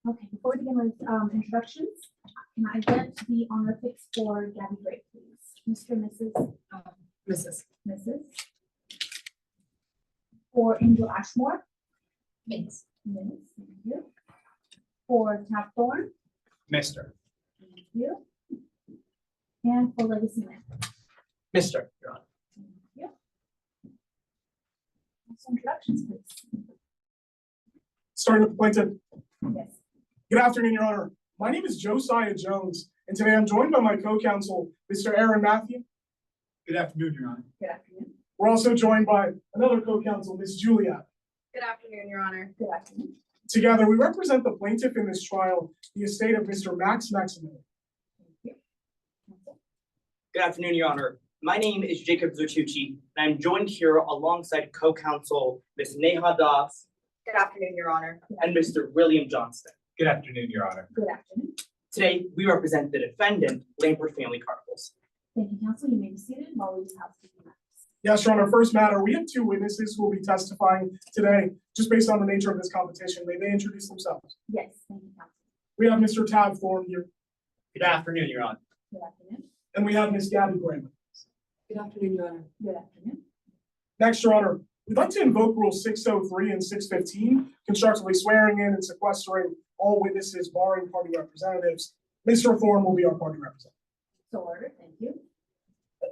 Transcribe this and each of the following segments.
Okay, before we begin with introductions, can I get the honorifics for Gabby Gray, please? Mr. and Mrs. Mrs. For Angel Ashmore. Miss. Miss, thank you. For Tab Thorne. Mr. Thank you. And for Legacy Man. Mr. Your Honor. Thank you. Some introductions, please. Starting with the plaintiff. Yes. Good afternoon, Your Honor. My name is Josiah Jones, and today I'm joined by my co-counsel, Mr. Aaron Matthew. Good afternoon, Your Honor. Good afternoon. We're also joined by another co-counsel, Ms. Julia. Good afternoon, Your Honor. Good afternoon. Together, we represent the plaintiff in this trial, the estate of Mr. Max Maximilian. Thank you. Counsel. Good afternoon, Your Honor. My name is Jacob Zutucci, and I'm joined here alongside co-counsel Ms. Neha Das Good afternoon, Your Honor. and Mr. William Johnston. Good afternoon, Your Honor. Good afternoon. Today, we represent the defendant, Lampert Family Carnivals. Thank you, counsel. You may be seated while we do housekeeping matters. Yes, Your Honor. First matter, we have two witnesses who will be testifying today, just based on the nature of this competition. May they introduce themselves? Yes, thank you, counsel. We have Mr. Tab Thorne here, Good afternoon, Your Honor. Good afternoon. and we have Ms. Gabby Graham. Good afternoon, Your Honor. Good afternoon. Next, Your Honor, we'd like to invoke Rule 603 and 615, constructively swearing in and sequestering all witnesses barring party representatives. Mr. Thorne will be our party representative. So ordered. Thank you.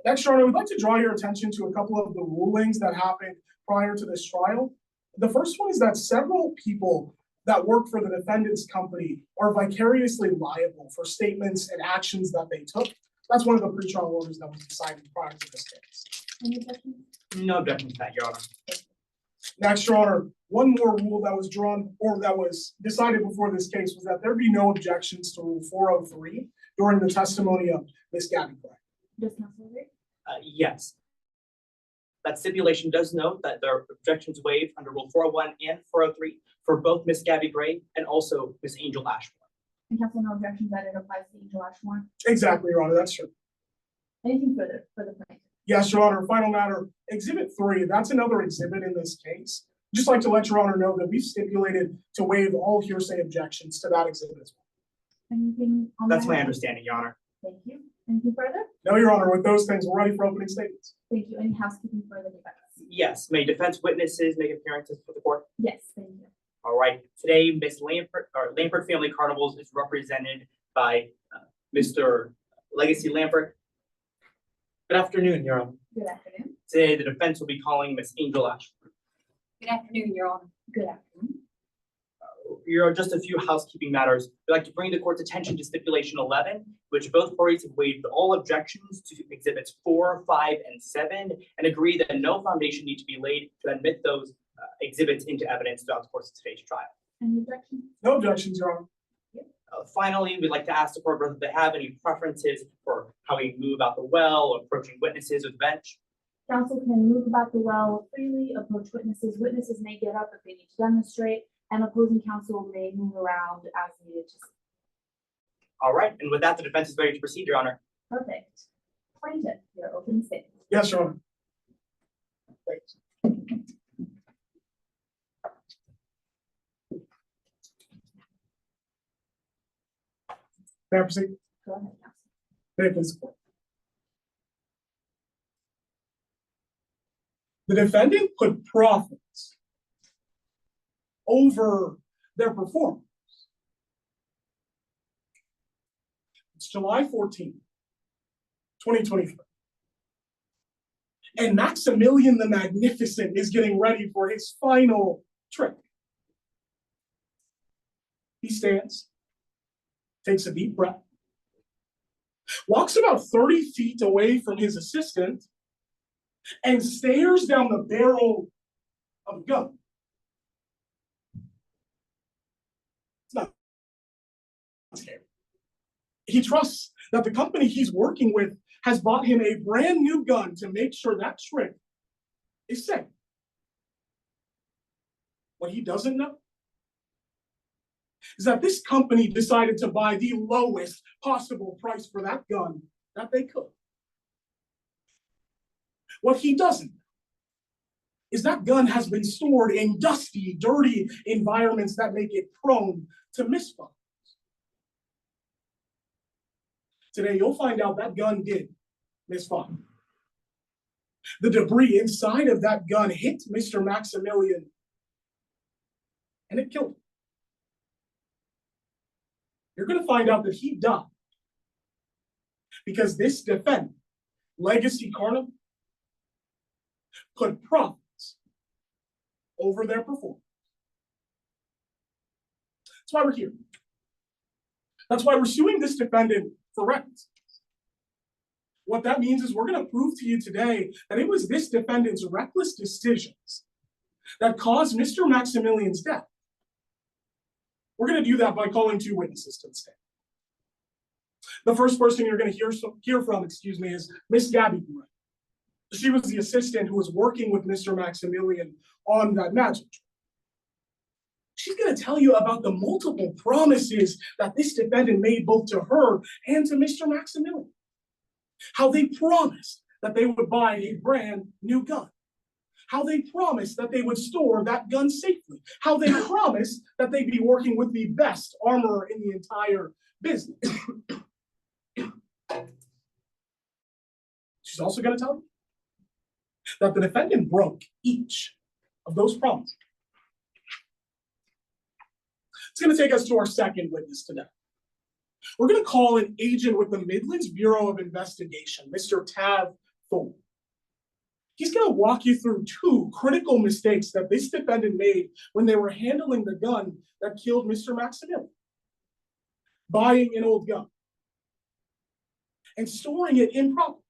Next, Your Honor, we'd like to draw your attention to a couple of the rulings that happened prior to this trial. The first one is that several people that work for the defendant's company are vicariously liable for statements and actions that they took. That's one of the pretrial orders that was decided prior to this case. Any questions? No objection to that, Your Honor. Next, Your Honor, one more rule that was drawn or that was decided before this case was that there be no objections to Rule 403 during the testimony of Ms. Gabby Gray. Does counsel agree? Yes. That stipulation does note that there are objections waived under Rule 401 and 403 for both Ms. Gabby Gray and also Ms. Angel Ashmore. And counsel, no objections that it applies to Angel Ashmore. Exactly, Your Honor, that's true. Anything further for the plaintiff? Yes, Your Honor, final matter, Exhibit 3, that's another exhibit in this case. Just like to let Your Honor know that we've stipulated to waive all hearsay objections to that exhibit as well. Anything on That's that? my understanding, Your Honor. Thank you. Anything further? No, Your Honor, with those things, we're ready for opening statements. Thank you. Any housekeeping for the defense? Yes, may defense witnesses make appearances for the court? Yes, thank you. All right, today, Ms. Lampert Family Carnivals is represented by Mr. Legacy Lampert. Good afternoon, Your Honor. Good afternoon. Today, the defense will be calling Ms. Angel Ashmore. Good afternoon, Your Honor. Good afternoon. Here are just a few housekeeping matters. We'd like to bring the court's attention to stipulation 11, which both parties have waived all objections to exhibits 4, 5, and 7, and agree that no foundation need to be laid to admit those exhibits into evidence throughout the course of today's trial. Any objections? No objections, Your Honor. Finally, we'd like to ask the court whether they have any preferences for how we move about the well, or approaching witnesses or the bench. Counsel can move about the well freely, approach witnesses. Witnesses may get up if they need to demonstrate, and opposing counsel may move around as needed. All right, and with that, the defense is ready to proceed, Your Honor. Perfect. Plaintiff, your opening statement. Yes, Your Honor. Thanks. May I proceed? Go ahead, counsel. May I please support? The defendant put profits over their performance. It's July 14th, 2023. And Maximilian the Magnificent is getting ready for his final trick. He stands, takes a deep breath, walks about 30 feet away from his assistant, and stares down the barrel of a gun. It's not scary. He trusts that the company he's working with has bought him a brand new gun to make sure that trick is safe. What he doesn't know is that this company decided to buy the lowest possible price for that gun that they could. What he doesn't know is that gun has been stored in dusty, dirty environments that make it prone to misfire. Today, you'll find out that gun did misfire. The debris inside of that gun hit Mr. Maximilian, and it killed him. You're going to find out that he died because this defendant, Legacy Carnival, put profits over their performance. That's why we're here. That's why we're suing this defendant for recklessness. What that means is we're going to prove to you today that it was this defendant's reckless decisions that caused Mr. Maximilian's death. We're going to do that by calling two witnesses to the stand. The first person you're going to hear from, is Miss Gabby Gray. She was the assistant who was working with Mr. Maximilian on that magic trick. She's going to tell you about the multiple promises that this defendant made both to her and to Mr. Maximilian. How they promised that they would buy a brand new gun. How they promised that they would store that gun safely. How they promised that they'd be working with the best armorer in the entire business. She's also going to tell you that the defendant broke each of those promises. It's going to take us to our second witness today. We're going to call an agent with the Midlands Bureau of Investigation, Mr. Tav Thorne. He's going to walk you through two critical mistakes that this defendant made when they were handling the gun that killed Mr. Maximilian. Buying an old gun and storing it improperly.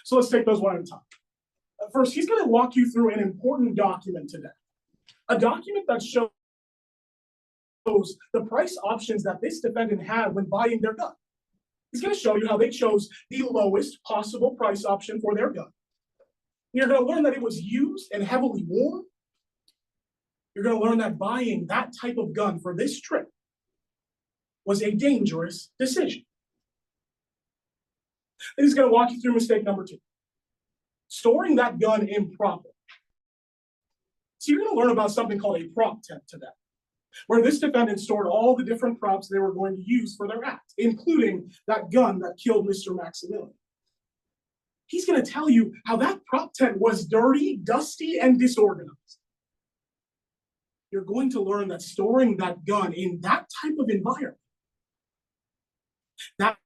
So let's take those one at a time. First, he's going to walk you through an important document today. A document that shows the price options that this defendant had when buying their gun. He's going to show you how they chose the lowest possible price option for their gun. You're going to learn that it was used and heavily worn. You're going to learn that buying that type of gun for this trip was a dangerous decision. And he's going to walk you through mistake number two. Storing that gun improperly. So you're going to learn about something called a prop tent today, where this defendant stored all the different props they were going to use for their act, including that gun that killed Mr. Maximilian. He's going to tell you how that prop tent was dirty, dusty, and disorganized. You're going to learn that storing that gun in that type of environment, that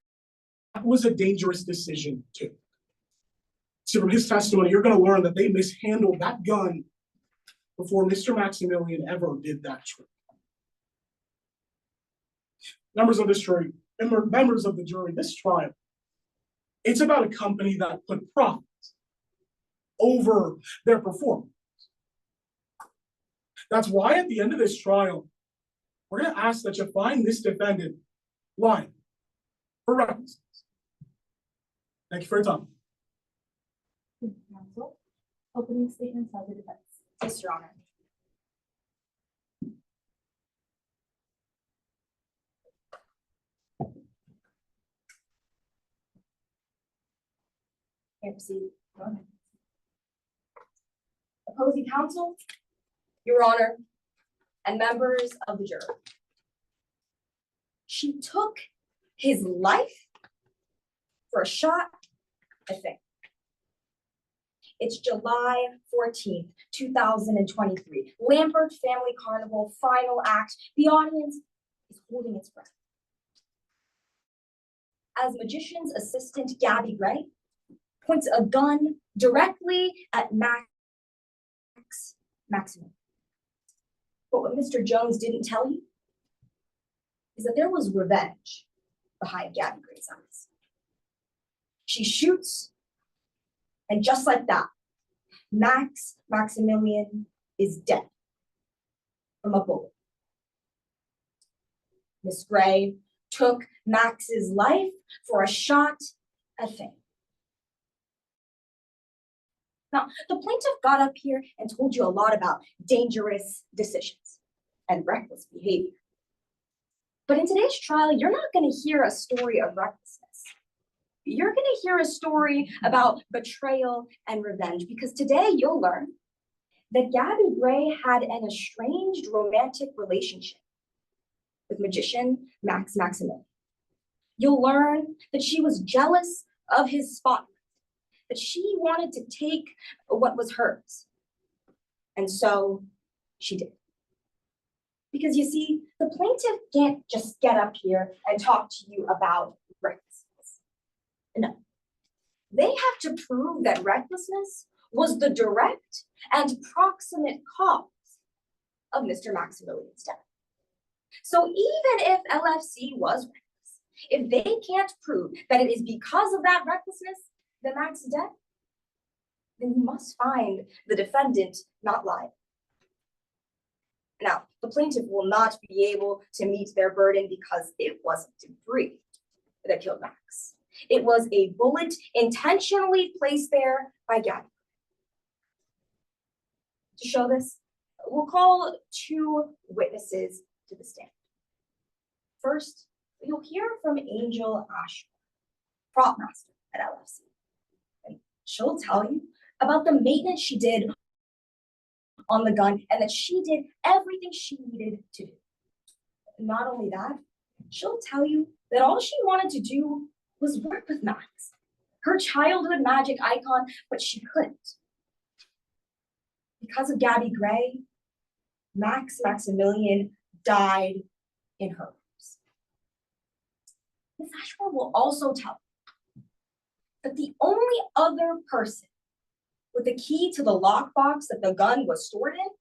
was a dangerous decision too. So from his testimony, you're going to learn that they mishandled that gun before Mr. Maximilian ever did that trick. Members of the jury, this trial, it's about a company that put profits over their performance. That's why at the end of this trial, we're going to ask that you find this defendant lying for recklessness. Thank you for your time. Thank you, counsel. Opening statements of the defense. Yes, Your Honor. May I proceed? Go ahead. Opposing counsel? Your Honor, and members of the jury. She took his life for a shot at fame. It's July 14th, 2023. Lambert Family Carnival, final act. The audience is holding its breath. As magician's assistant Gabby Gray points a gun directly at Maximum. But what Mr. Jones didn't tell you is that there was revenge behind Gabby Gray's eyes. She shoots, and just like that, Maximilian is dead from a bullet. Miss Gray took Max's life for a shot at fame. Now, the plaintiff got up here and told you a lot about dangerous decisions and reckless behavior. But in today's trial, you're not going to hear a story of recklessness. You're going to hear a story about betrayal and revenge, because today you'll learn that Gabby Gray had an estranged romantic relationship with magician Max Maximilian. You'll learn that she was jealous of his spotlight, that she wanted to take what was hers. And so she did. Because you see, the plaintiff can't just get up here and talk to you about recklessness. No. They have to prove that recklessness was the direct and proximate cause of Mr. Maximilian's death. So even if LFC was reckless, if they can't prove that it is because of that recklessness that Max is dead, then you must find the defendant not liable. Now, the plaintiff will not be able to meet their burden because it wasn't debris that killed Max. It was a bullet intentionally placed there by Gabby. To show this, we'll call 2 witnesses to the stand. First, you'll hear from Angel Ash, prop master at LFC. And she'll tell you about the maintenance she did on the gun and that she did everything she needed to do. Not only that, she'll tell you that all she wanted to do was work with Max, her childhood magic icon, but she couldn't. Because of Gabby Gray, Max Maximilian died in her arms. Ms. Ashmore will also tell you that the only other person with the key to the lockbox that the gun was stored in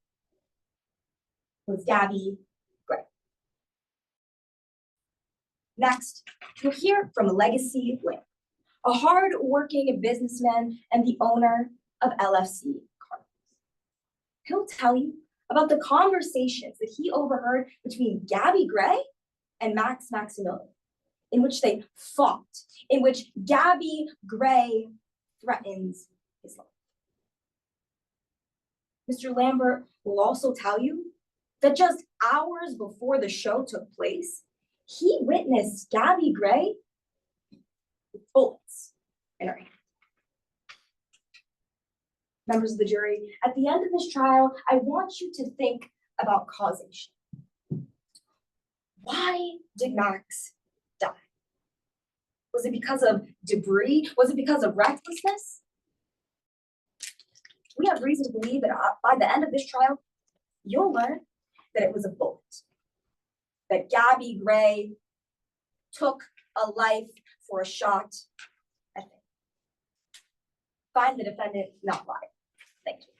was Gabby Gray. Next, you'll hear from Legacy Webb, a hard-working businessman and the owner of LFC Cars. He'll tell you about the conversations that he overheard between Gabby Gray and Max Maximilian, in which they fought, in which Gabby Gray threatens his life. Mr. Lambert will also tell you that just hours before the show took place, he witnessed Gabby Gray with bullets in her hand. Members of the jury, at the end of this trial, I want you to think about causation. Why did Max die? Was it because of debris? Was it because of recklessness? We have reason to believe that by the end of this trial, you'll learn that it was a bullet. That Gabby Gray took a life for a shot at him. Find the defendant not liable. Thank you.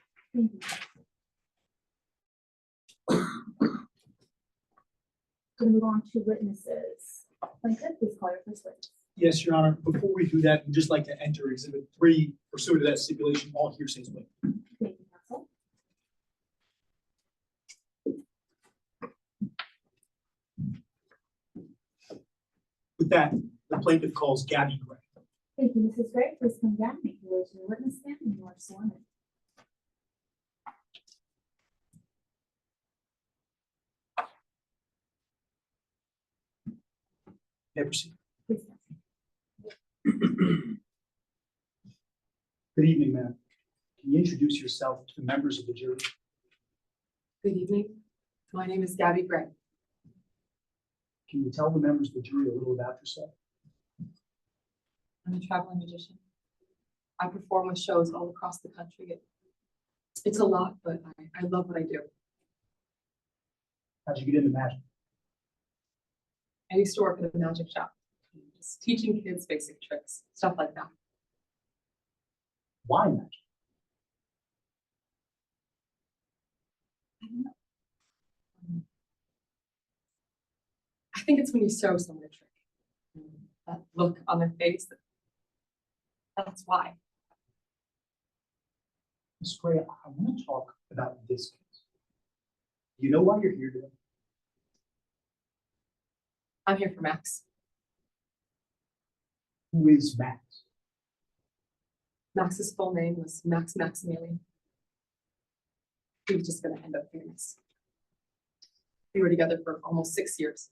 Gonna move on to witnesses. Plaintiff, please call your first witness. Yes, Your Honor. Before we do that, we'd just like to enter Exhibit 3 pursuant to that stipulation, all hearsays waived. Thank you, counsel. With that, the plaintiff calls Gabby Gray. Thank you, Mrs. Gray. Please come down, make your way to the witness stand, and you are sworn in. May I proceed? Please, counsel. Good evening, ma'am. Can you introduce yourself to the members of the jury? Good evening. My name is Gabby Gray. Can you tell the members of the jury a little about yourself? I'm a traveling magician. I perform with shows all across the country. It's a lot, but I love what I do. How'd you get into magic? I used to work at a magic shop, just teaching kids basic tricks, stuff like that. Why magic? I don't know. I think it's when you show someone a trick. That look on their face, that's why. Ms. Gray, I want to talk about this case. Do you know why you're here today? I'm here for Max. Who is Max? Max's full name was Max Maximilian. He was just gonna end up famous. We were together for almost 6 years.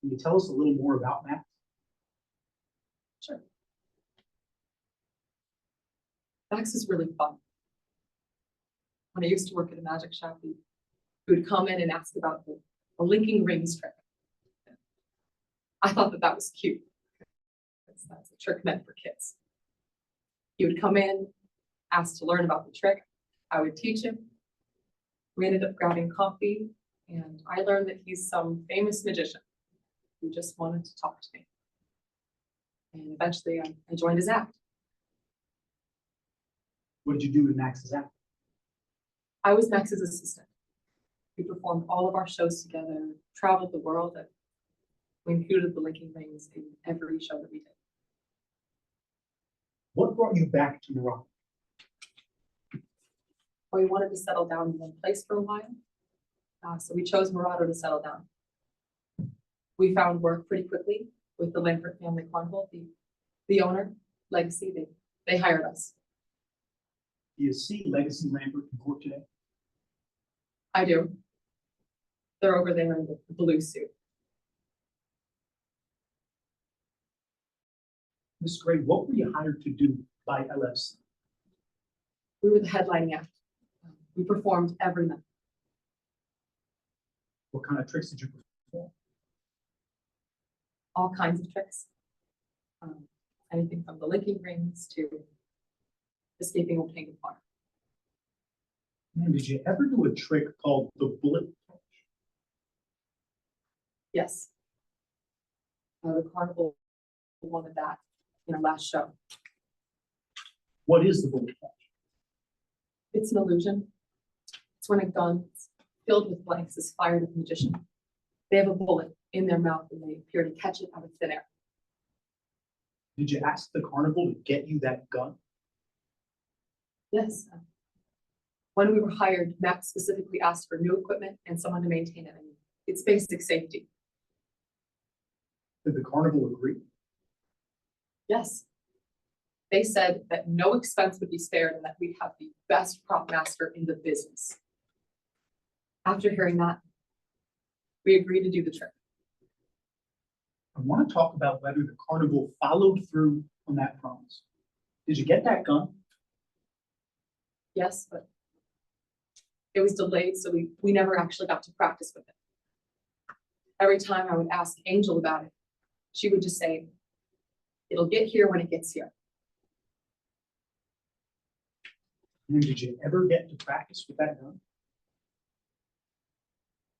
Can you tell us a little more about Max? Sure. Max is really fun. When I used to work at a magic shop, He would come in and ask about the linking rings trick. I thought that that was cute. That's a trick meant for kids. He would come in, ask to learn about the trick. I would teach him. We ended up grabbing coffee, and I learned that he's some famous magician who just wanted to talk to me. And eventually I joined his act. What did you do with Max's act? I was Max's assistant. We performed all of our shows together, traveled the world, and we included the linking rings in every show that we did. What brought you back to Morocco? We wanted to settle down in one place for a while. So we chose Morocco to settle down. We found work pretty quickly with the Lambert Family Carnival. The owner, Legacy, they hired us. Do you see Legacy Lambert in court today? I do. They're over there in the blue suit. Ms. Gray, what were you hired to do by LFC? We were the headlining act. We performed every night. What kind of tricks did you perform? All kinds of tricks. Anything from the linking rings to escaping opening the car. Man, did you ever do a trick called the bullet catch? Yes. The carnival wanted that in our last show. What is the bullet catch? It's an illusion. It's when a gun filled with blanks is fired at the magician. They have a bullet in their mouth and they appear to catch it out of thin air. Did you ask the carnival to get you that gun? Yes. When we were hired, Max specifically asked for new equipment and someone to maintain it. I mean, it's basic safety. Did the carnival agree? Yes. They said that no expense would be spared and that we'd have the best prop master in the business. After hearing that, we agreed to do the trick. I want to talk about whether the carnival followed through on that promise. Did you get that gun? Yes, but it was delayed, so we never actually got to practice with it. Every time I would ask Angel about it, she would just say, "It'll get here when it gets here." And did you ever get to practice with that gun?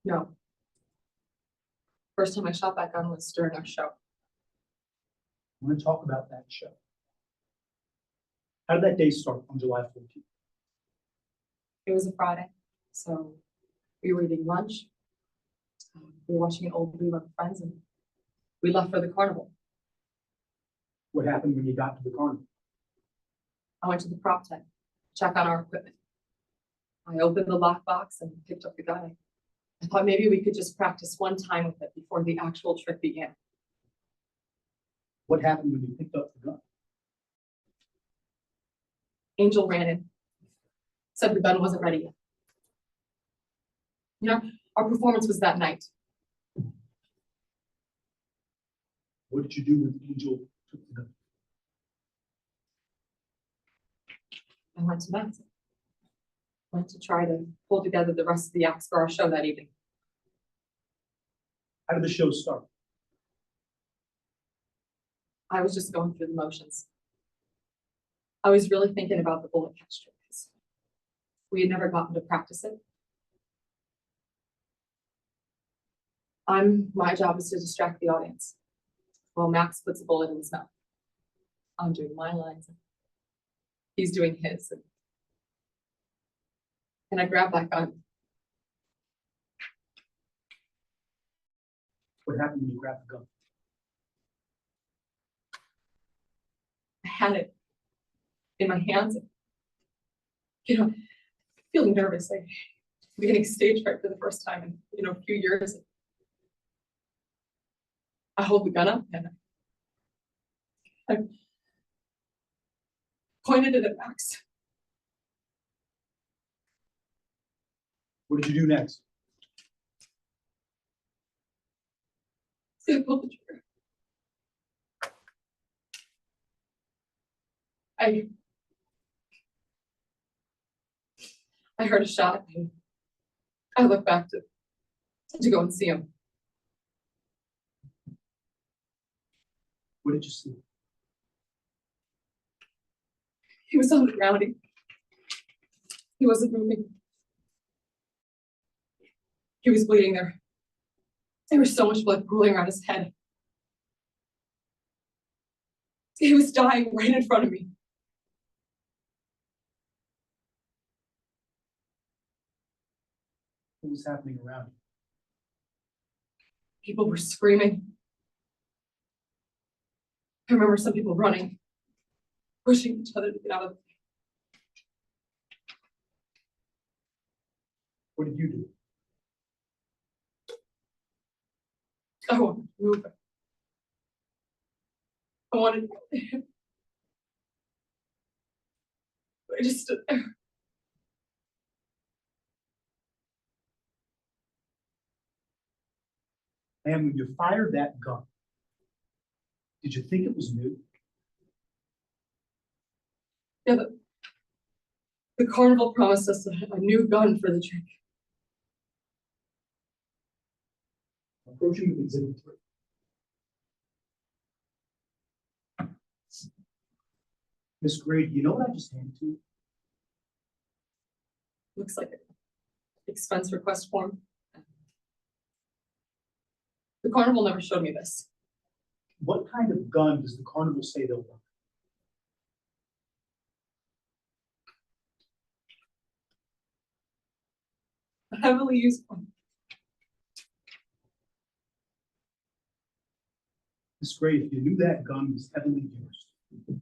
No. First time I shot that gun was during our show. I want to talk about that show. How did that day start on July 14th? It was a Friday, so we were eating lunch. We were watching an old movie with friends, and we left for the carnival. What happened when you got to the carnival? I went to the prop tent, check on our equipment. I opened the lockbox and picked up the gun. I thought maybe we could just practice one time with it before the actual trick began. What happened when you picked up the gun? Angel ran in, said the gun wasn't ready yet. You know, our performance was that night. What did you do when Angel took the gun? I went to Max. Went to try to pull together the rest of the acts for our show that evening. How did the show start? I was just going through the motions. I was really thinking about the bullet catch trick because we had never gotten to practice it. My job is to distract the audience while Max puts a bullet in his mouth. I'm doing my lines. He's doing his. And I grabbed that gun. What happened when you grabbed the gun? I had it in my hands. You know, feeling nervous, like getting stage fright for the first time in a few years. I hold the gun up and I pointed it at Max. What did you do next? I pulled the trigger. I heard a shot. I looked back to go and see him. What did you see? He was on the ground. He wasn't moving. He was bleeding there. There was so much blood pooling around his head. He was dying right in front of me. What was happening around you? People were screaming. I remember some people running, pushing each other to get out of the thing. What did you do? I wanted to move. I wanted to go to him. I just stood there. And when you fired that gun, did you think it was new? Yeah, the carnival promised us a new gun for the trick. Approaching with exhibit 3. Miss Gray, do you know what I just handed to you? Looks like an expense request form. The carnival never showed me this. What kind of gun does the carnival say they'll buy? A heavily used one. Miss Gray, if you knew that gun was heavily used, would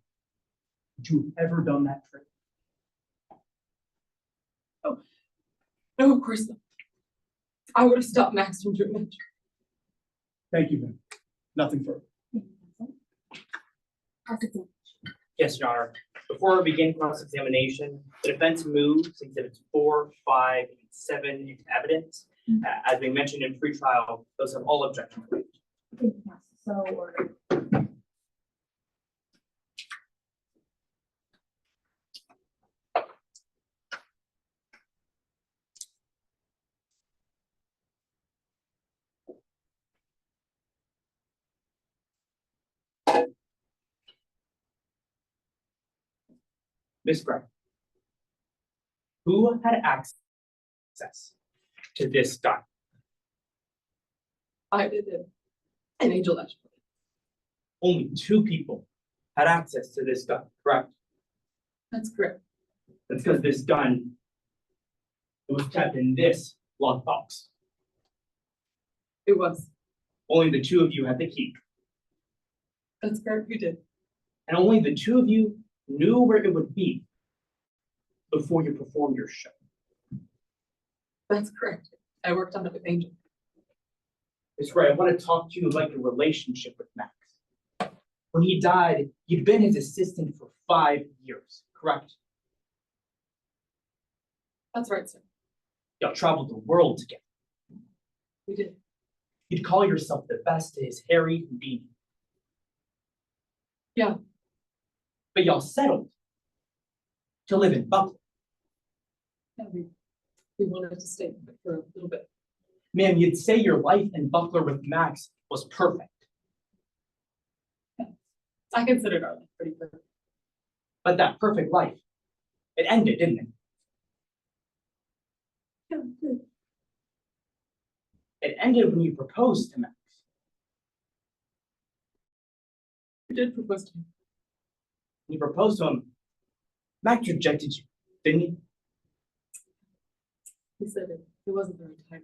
you have ever done that trick? No, of course not. I would have stopped Max from doing that. Thank you, ma'am. Nothing further. Yes, Your Honor. Before we begin cross-examination, the defense moves exhibits 4, 5, and 7 into evidence. As we mentioned in pretrial, those have all objections waived. Thank you, counsel. So ordered. Ms. Gray, who had access to this gun? I did it. And Angel Ash. Only 2 people had access to this gun, correct? That's correct. That's because this gun was kept in this lockbox. It was. Only the 2 of you had the key, That's correct. You did. and only the 2 of you knew where it would be before you performed your show. That's correct. I worked on it with Angel. Ms. Gray, I want to talk to you about your relationship with Max. When he died, you'd been his assistant for 5 years, correct? That's right, sir. Y'all traveled the world together. We did. You'd call yourself the best at his Harry Houdini. Yeah. But y'all settled to live in Buckland. Yeah, we wanted to stay for a little bit. Ma'am, you'd say your life in Buckler with Max was perfect. I considered our life pretty perfect. But that perfect life, it ended, didn't it? Yeah, it did. It ended when you proposed to Max. You did propose to me. When you proposed to him, Max rejected you, didn't he? He said it wasn't the right time.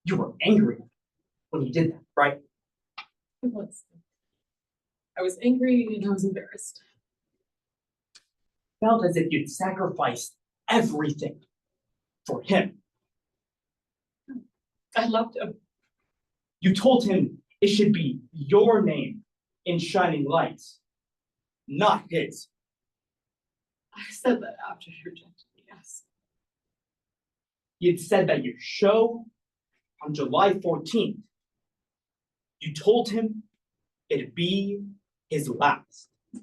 You were angry when he did that, right? It was. I was angry and I was embarrassed. Felt as if you'd sacrificed everything for him. I loved him. You told him it should be your name in shining lights, not his. I said that after he rejected me, yes. You'd said that your show on July 14th, you told him it'd be his last. I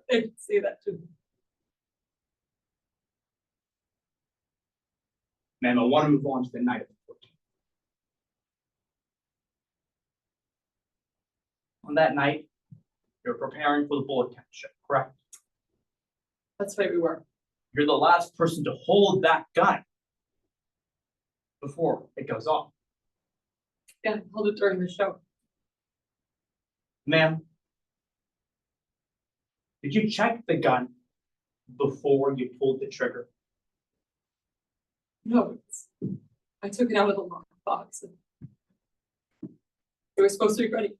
didn't say that to him. Ma'am, I want to move on to the night of the 14th. On that night, you're preparing for the bullet catch show, correct? That's right, we were. You're the last person to hold that gun before it goes off. Yeah, I held it during the show. Ma'am, did you check the gun before you pulled the trigger? No, I took it out of the lockbox. And it was supposed to be ready.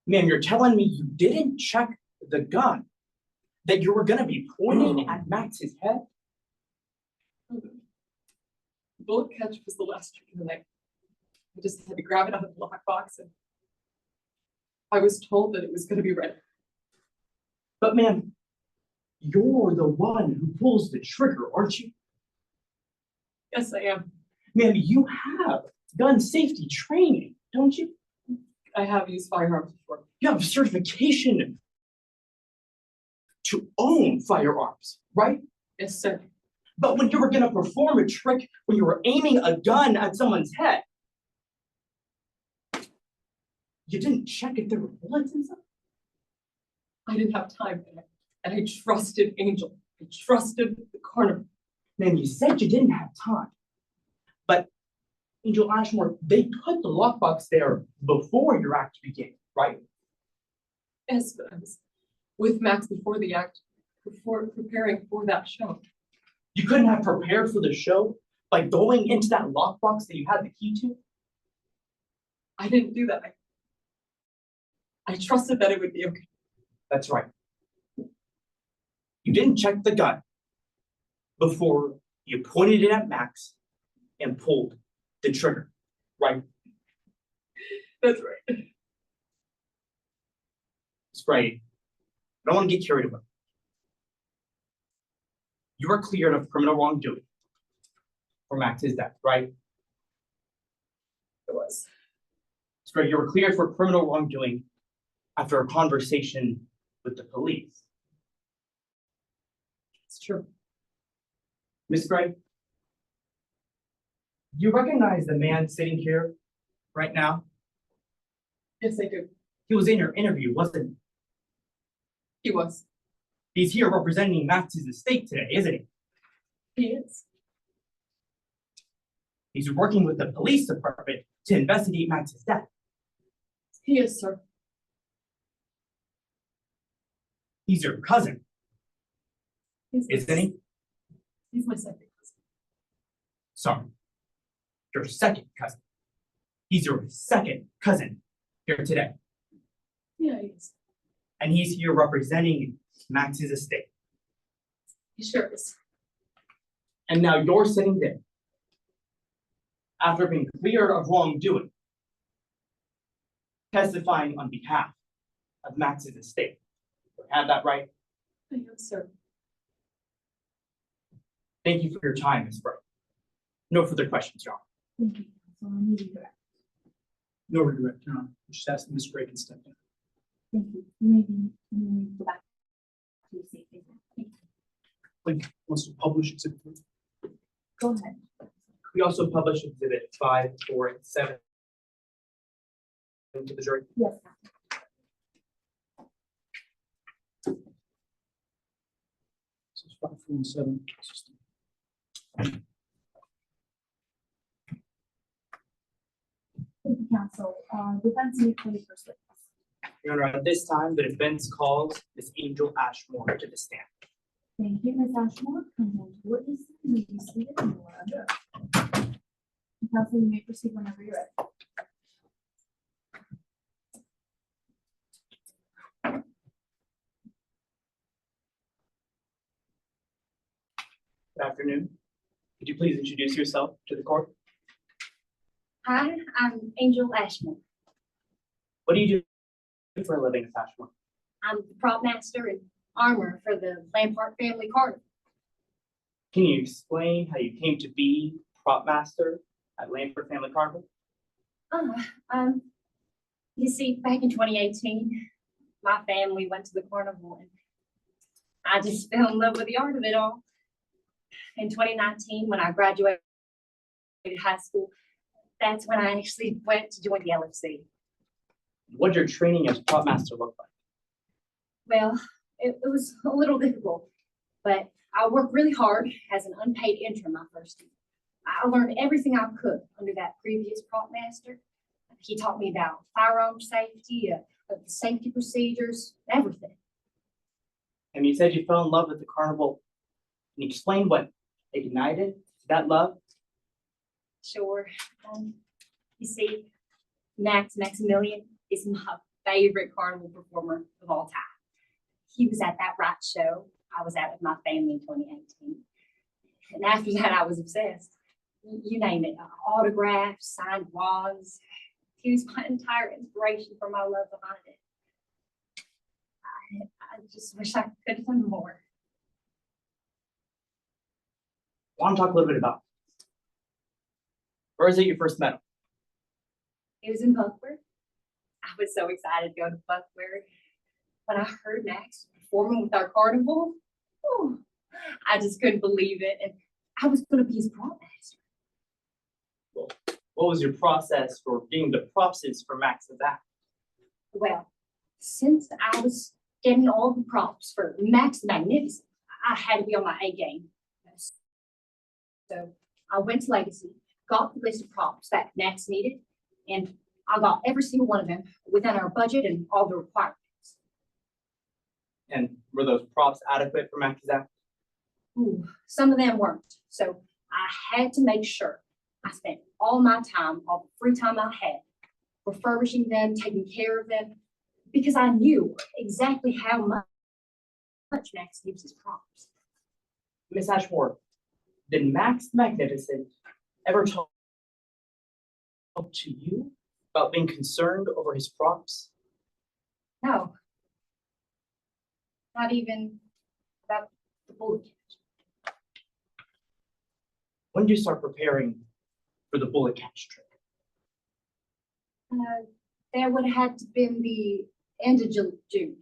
Ma'am, you're telling me you didn't check the gun, that you were gonna be pointing at Max's head? The bullet catch was the last trick of the night. I just had to grab it out of the lockbox, and I was told that it was gonna be ready. But ma'am, you're the one who pulls the trigger, aren't you? Yes, I am. Ma'am, you have gun safety training, don't you? I have used firearms before. You have certification to own firearms, right? Yes, sir. But when you were gonna perform a trick, when you were aiming a gun at someone's head, you didn't check if there were bullets inside? I didn't have time, and I trusted Angel. I trusted the carnival. Ma'am, you said you didn't have time. But Angel Ashmore, they put the lockbox there before your act began, right? Yes, but I was with Max before the act, before preparing for that show. You couldn't have prepared for the show by going into that lockbox that you had the key to? I didn't do that. I trusted that it would be okay. That's right. You didn't check the gun before you pointed it at Max and pulled the trigger, right? That's right. Spray. I don't want to get carried away. You are cleared of criminal wrongdoing for Max's death, right? It was. Spray, you were cleared for criminal wrongdoing after a conversation with the police. It's true. Miss Gray, you recognize the man sitting here right now? Yes, I do. He was in your interview, wasn't He was. he? He's here representing Max's estate today, isn't he? He is. He's working with the police department to investigate Max's death. He is, sir. He's your cousin, He's isn't he? He's my second cousin. Sorry, your second cousin. He's your second cousin here today, Yeah, he is. and he's here representing Max's estate. He sure is. And now you're sitting there after being cleared of wrongdoing, testifying on behalf of Max's estate. Do I have that right? I am, sir. Thank you for your time, Ms. Bright. No further questions, Your Honor. Thank you, counsel. I'm moving back. No regret, Your Honor. Just ask Ms. Gray can step in. Thank you. Maybe go back to your seat. Thank you. Link wants to publish exhibit 3. Go ahead. We also published exhibit 5, 4, and 7 to the jury. Yes, counsel. So it's 5, 4, and 7. Thank you, counsel. Defense may please proceed. Your Honor, at this time, the defense calls Ms. Angel Ashmore to the stand. Thank you, Ms. Ashmore. Come on to witness. You may be seated and you are under. Counsel, you may proceed whenever you're ready. Good afternoon. Could you please introduce yourself to the court? Hi, I'm Angel Ashman. What do you do for a living, Ms. Ashmore? I'm the prop master and armor for the Lampart Family Carnival. Can you explain how you came to be prop master at Lampert Family Carnival? You see, back in 2018, my family went to the carnival and I just fell in love with the art of it all. In 2019, when I graduated high school, that's when I actually went to join the LFC. What did your training as prop master look like? Well, it was a little difficult, but I worked really hard as an unpaid intern my first year. I learned everything I could under that previous prop master. He taught me about firearm safety, the safety procedures, everything. And you said you fell in love with the carnival. Can you explain what ignited that love? Sure. You see, Maximilian is my favorite carnival performer of all time. He was at that right show I was at with my family in 2018. And after that, I was obsessed. You name it, autographs, signed wands. He was my entire inspiration for my love behind it. I just wish I could have done more. I want to talk a little bit about where is it you first met him? It was in Buckford. I was so excited to go to Buckford. When I heard Max performing with our carnival, whew, I just couldn't believe it. And I was going to be his prop master. What was your process for getting the propses for Max's act? Well, since I was getting all the props for Max the Magnificent, I had to be on my A game. So I went to Legacy, got the list of props that Max needed, and I got every single one of them within our budget and all the requirements. And were those props adequate for Max's act? Ooh, some of them weren't. So I had to make sure I spent all my time, all the free time I had, refurbishing them, taking care of them, because I knew exactly how much Max needs his props. Miss Ashmore, did Max the Magnificent ever talk to you about being concerned over his props? No. Not even about the bullet catch. When did you start preparing for the bullet catch trick? There would have had to been the end of June.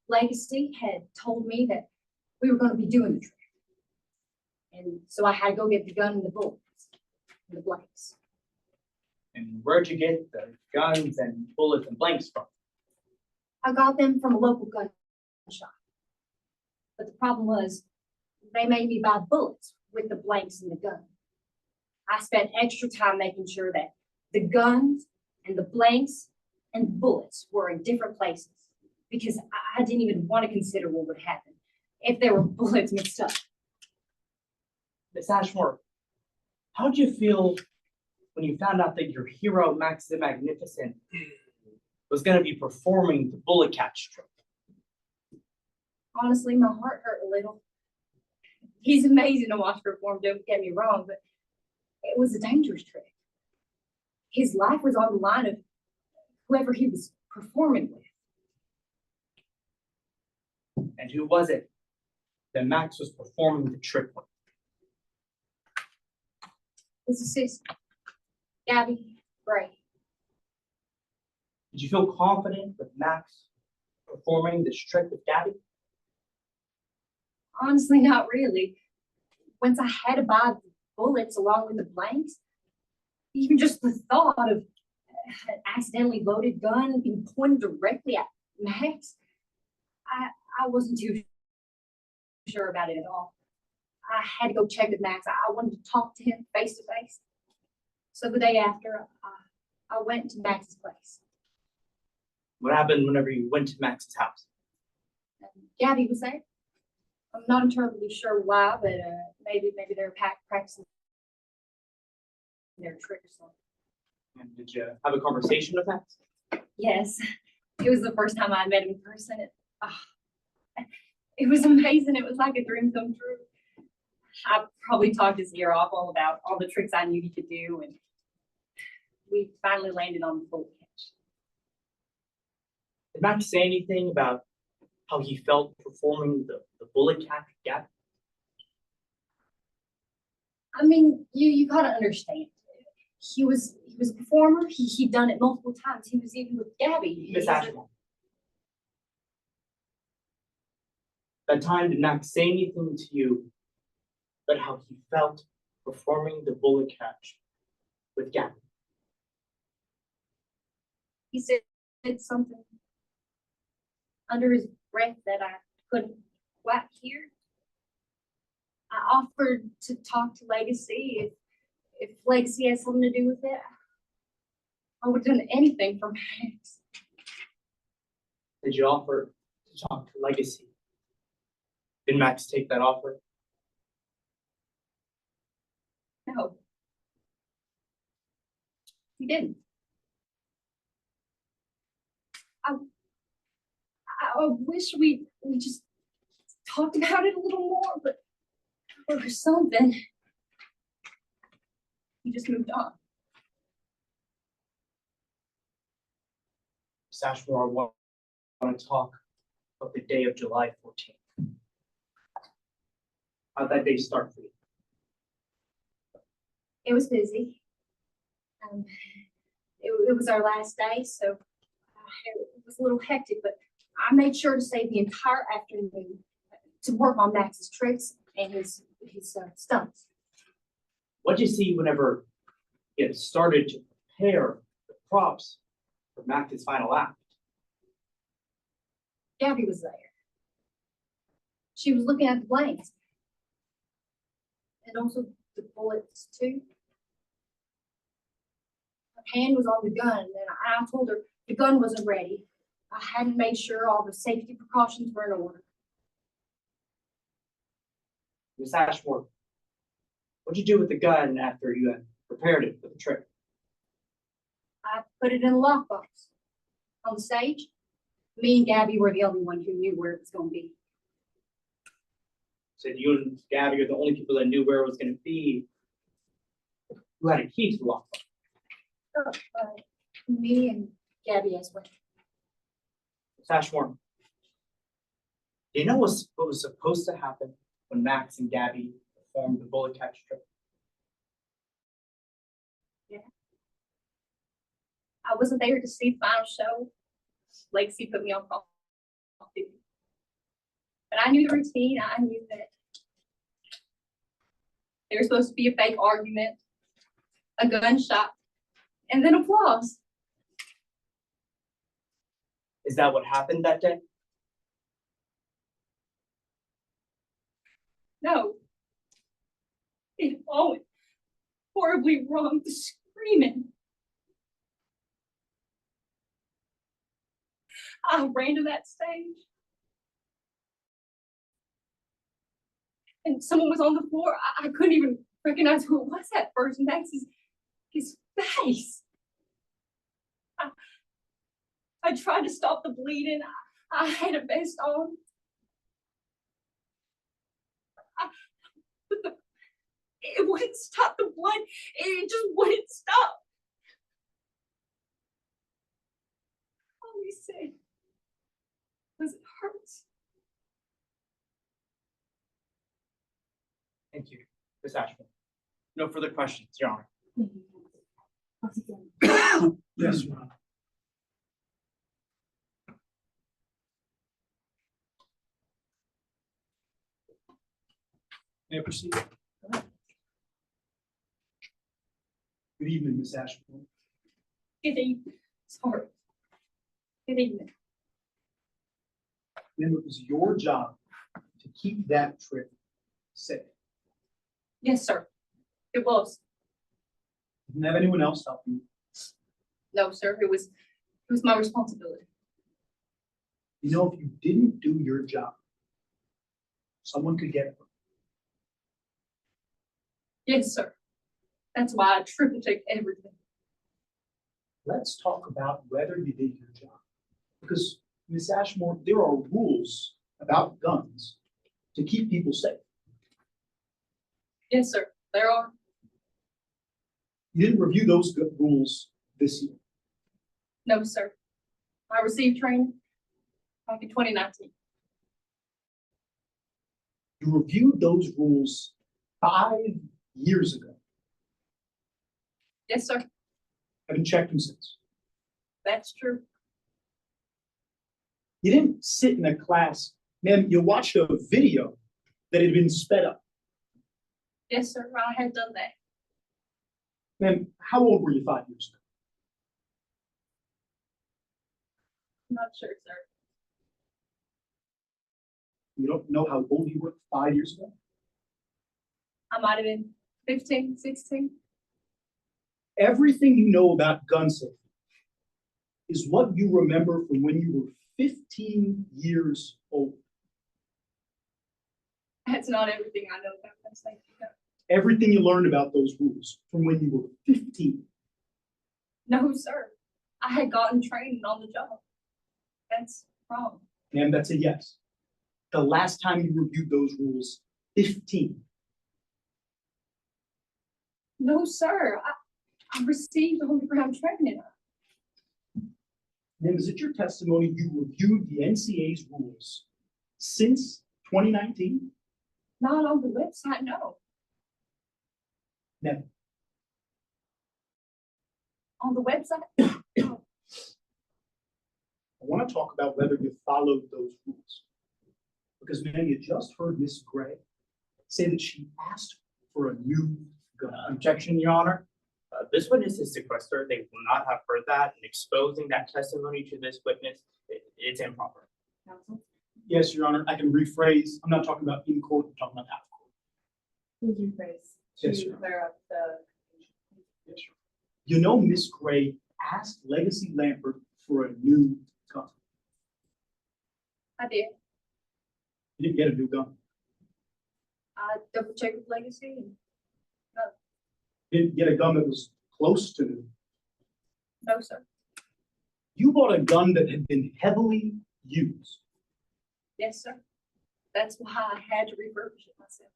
Legacy had told me that we were going to be doing the trick. And so I had to go get the gun and the bullets and the blanks. And where'd you get the guns and bullets and blanks from? I got them from a local gun shop. But the problem was, they made me buy bullets with the blanks and the gun. I spent extra time making sure that the guns and the blanks and the bullets were in different places, because I didn't even want to consider what would happen if there were bullets mixed up. Miss Ashmore, how did you feel when you found out that your hero, Max the Magnificent, was going to be performing the bullet catch trick? Honestly, my heart hurt a little. He's amazing to watch perform, don't get me wrong, but it was a dangerous trick. His life was on the line of whoever he was performing with. And who was it that Max was performing the trick with? His assistant, Gabby Bray. Did you feel confident with Max performing this trick with Gabby? Honestly, not really. Once I had to buy the bullets along with the blanks, even just the thought of an accidentally loaded gun being pointed directly at Max, I wasn't too sure about it at all. I had to go check with Max. I wanted to talk to him face to face. So the day after, I went to Max's place. What happened whenever you went to Max's house? Gabby was there. I'm not entirely sure why, but maybe they were practicing their trick or something. And did you have a conversation with Max? Yes, it was the first time I met him in person. It was amazing. It was like a dream come true. I probably talked his ear off all about all the tricks I knew he could do, and we finally landed on the bullet catch. Did Max say anything about how he felt performing the bullet catch gap? I mean, you gotta understand. He was a performer. He'd done it multiple times. He was even with Gabby. Miss Ashmore. That time, did Max say anything to you about how he felt performing the bullet catch with Gabby? He said something under his breath that I couldn't quite hear. I offered to talk to Legacy if Legacy has something to do with it. I would have done anything for Max. Did you offer to talk to Legacy? Did Max take that offer? No. He didn't. I wish we just talked about it a little more, but or something. He just moved on. Miss Ashmore, I want to talk about the day of July 14th. How'd that day start for you? It was busy. It was our last day, so it was a little hectic, but I made sure to stay the entire afternoon to work on Max's tricks and his stunts. What'd you see whenever you had started to prepare the props for Max's final act? Gabby was there. She was looking at the blanks. And also the bullets too. Her hand was on the gun, and I told her the gun wasn't ready. I hadn't made sure all the safety precautions were in order. Miss Ashmore, what'd you do with the gun after you had prepared it for the trick? I put it in a lockbox on the stage. Me and Gabby were the only ones who knew where it was going to be. Said you and Gabby are the only people that knew where it was going to be. Who had a key to the lockbox? Me and Gabby as well. Miss Ashmore, do you know what was supposed to happen when Max and Gabby performed the bullet catch trick? Yeah. I wasn't there to see the final show. Legacy put me on call duty. But I knew the routine. I knew that there was supposed to be a fake argument, a gunshot, and then applause. Is that what happened that day? No. It all went horribly wrong. The screaming. I ran to that stage. And someone was on the floor. I couldn't even recognize who it was at first. Max's his face. I tried to stop the bleeding. I had a vest on. It wouldn't stop the blood. It just wouldn't stop. All he said was, "It hurts." Thank you, Miss Ashmore. No further questions, Your Honor. Thank you. Prosecutor. Yes, Your Honor. May I proceed? Good evening, Miss Ashmore. Good evening. Sorry. Good evening. Then it was your job to keep that trip safe. Yes, sir. It was. Didn't have anyone else help you. No, sir. It was my responsibility. You know, if you didn't do your job, someone could get hurt. Yes, sir. That's why I triple checked everything. Let's talk about whether you did your job. Because, Miss Ashmore, there are rules about guns to keep people safe. Yes, sir. There are. You didn't review those rules this year. No, sir. I received training back in 2019. You reviewed those rules 5 years ago. Yes, sir. Haven't checked them since. That's true. You didn't sit in a class Ma'am, you watched a video that had been sped up. Yes, sir, I had done that. Ma'am, how old were you 5 years ago? I'm not sure, sir. You don't know how old you were 5 years ago? I might have been 15, 16. Everything you know about gun safety is what you remember from when you were 15 years old. That's not everything I know about gun safety. Everything you learned about those rules from when you were 15. No, sir. I had gotten trained on the job. That's wrong. Ma'am, that's a yes. The last time you reviewed those rules, 15. No, sir. I received underground training. Ma'am, is it your testimony you reviewed the NCA's rules since 2019? Not on the website, no. Never. On the website? I want to talk about whether you followed those rules. Because, ma'am, you just heard Miss Gray say that she asked for a new gun. Objection, Your Honor. This witness is sequestered. They will not have heard that, and exposing that testimony to this witness, it's improper. Counsel, Yes, Your Honor, I can rephrase. I'm not talking about in court, I'm talking about out of court. please rephrase Yes, to Your Honor. clear up the. Yes, Your Honor. You know, Miss Gray asked Legacy Lampert for a new gun. I did. You didn't get a new gun. I double checked with Legacy and You didn't get a gun that was close to new. no, sir. You bought a gun that had been heavily used. Yes, sir. That's why I had to refurbish it myself.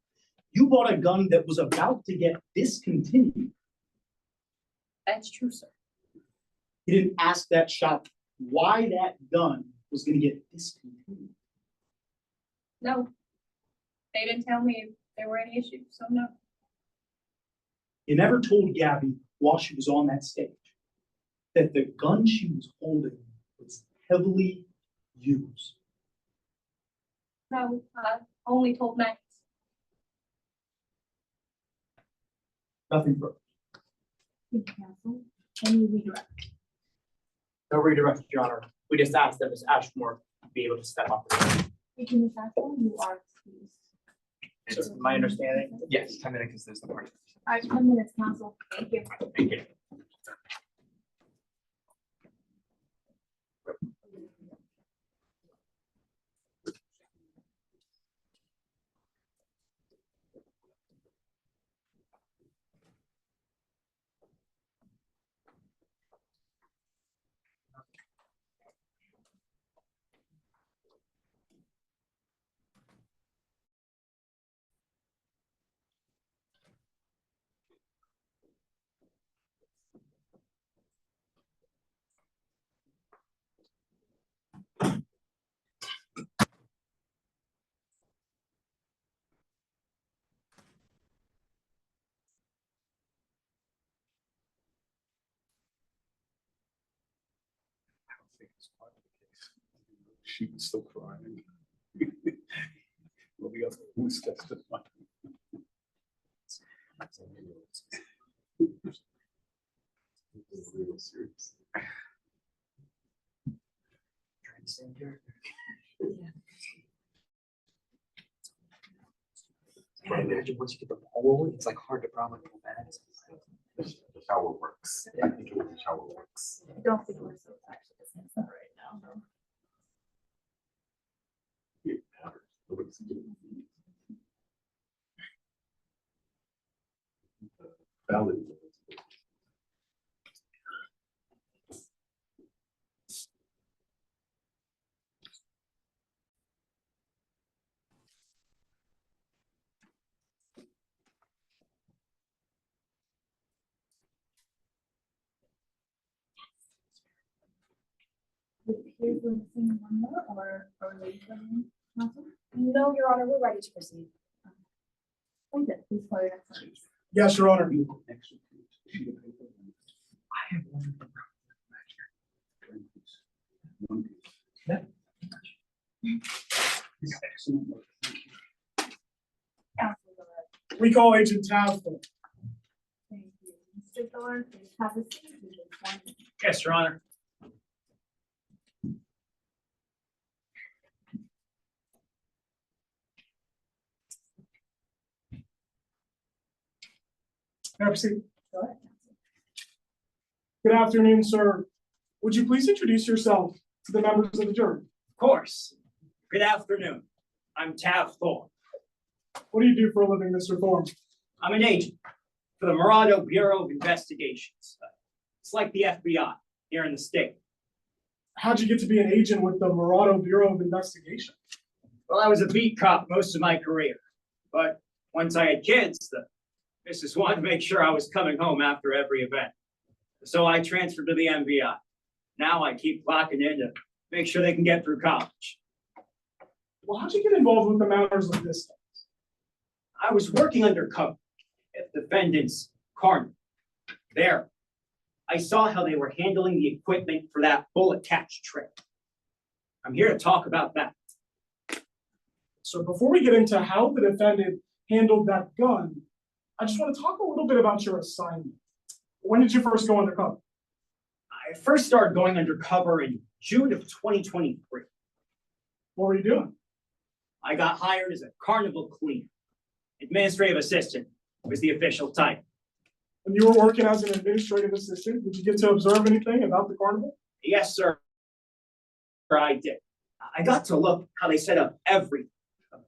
You bought a gun that was about to get discontinued. That's true, sir. You didn't ask that shop why that gun was going to get discontinued. No. They didn't tell me if there were any issues, so no. You never told Gabby while she was on that stage that the gun she was holding was heavily used. No, I only told Max. Nothing further. Thank you, counsel. Any redirect? No redirect, Your Honor. We just asked that Ms. Ashmore be able to step up. Thank you, Ms. Ashmore. You are excused. It's my understanding. Yes, 10 minutes is the part. All right, 10 minutes, counsel. Thank you. Thank you. I don't think it's part of the case. She was still crying. Well, the other who's testifying. Real serious. Trying to stay in character. I imagine once you get the ball rolling, it's like hard to probably pull back. The shower works. I think it was the shower works. I don't think we're so actually discussing that right now. though. It matters. Nobody's getting valid. It appears we're missing one more, or are we ready, counsel? No, Your Honor, we're ready to proceed. Please call your next one. Yes, Your Honor. Next to the sheet of paper. I have one. One piece. Excellent work. Thank you. Counselor Webb. We call Agent Tadpole. Thank you. Mr. Thorne, please have a seat. You've been sworn in. Yes, Your Honor. Have a seat. Go ahead, Counselor. Good afternoon, sir. Would you please introduce yourself to the members of the jury? Of course. Good afternoon. I'm Tav Thorne. What do you do for a living, Mr. Thorne? I'm an agent for the Morado Bureau of Investigations. It's like the FBI here in the state. How'd you get to be an agent with the Morado Bureau of Investigation? Well, I was a beat cop most of my career, but once I had kids, the missus wanted to make sure I was coming home after every event. So I transferred to the MVI. Now I keep clocking in to make sure they can get through college. Well, how'd you get involved with the matters of this case? I was working undercover at the defendant's carnival. There, I saw how they were handling the equipment for that bullet catch trick. I'm here to talk about that. So before we get into how the defendant handled that gun, I just want to talk a little bit about your assignment. When did you first go undercover? I first started going undercover in June of 2023. What were you doing? I got hired as a carnival cleaner. Administrative assistant was the official title. When you were working as an administrative assistant, did you get to observe anything about the carnival? Yes, sir. I did. I got to look how they set up everything,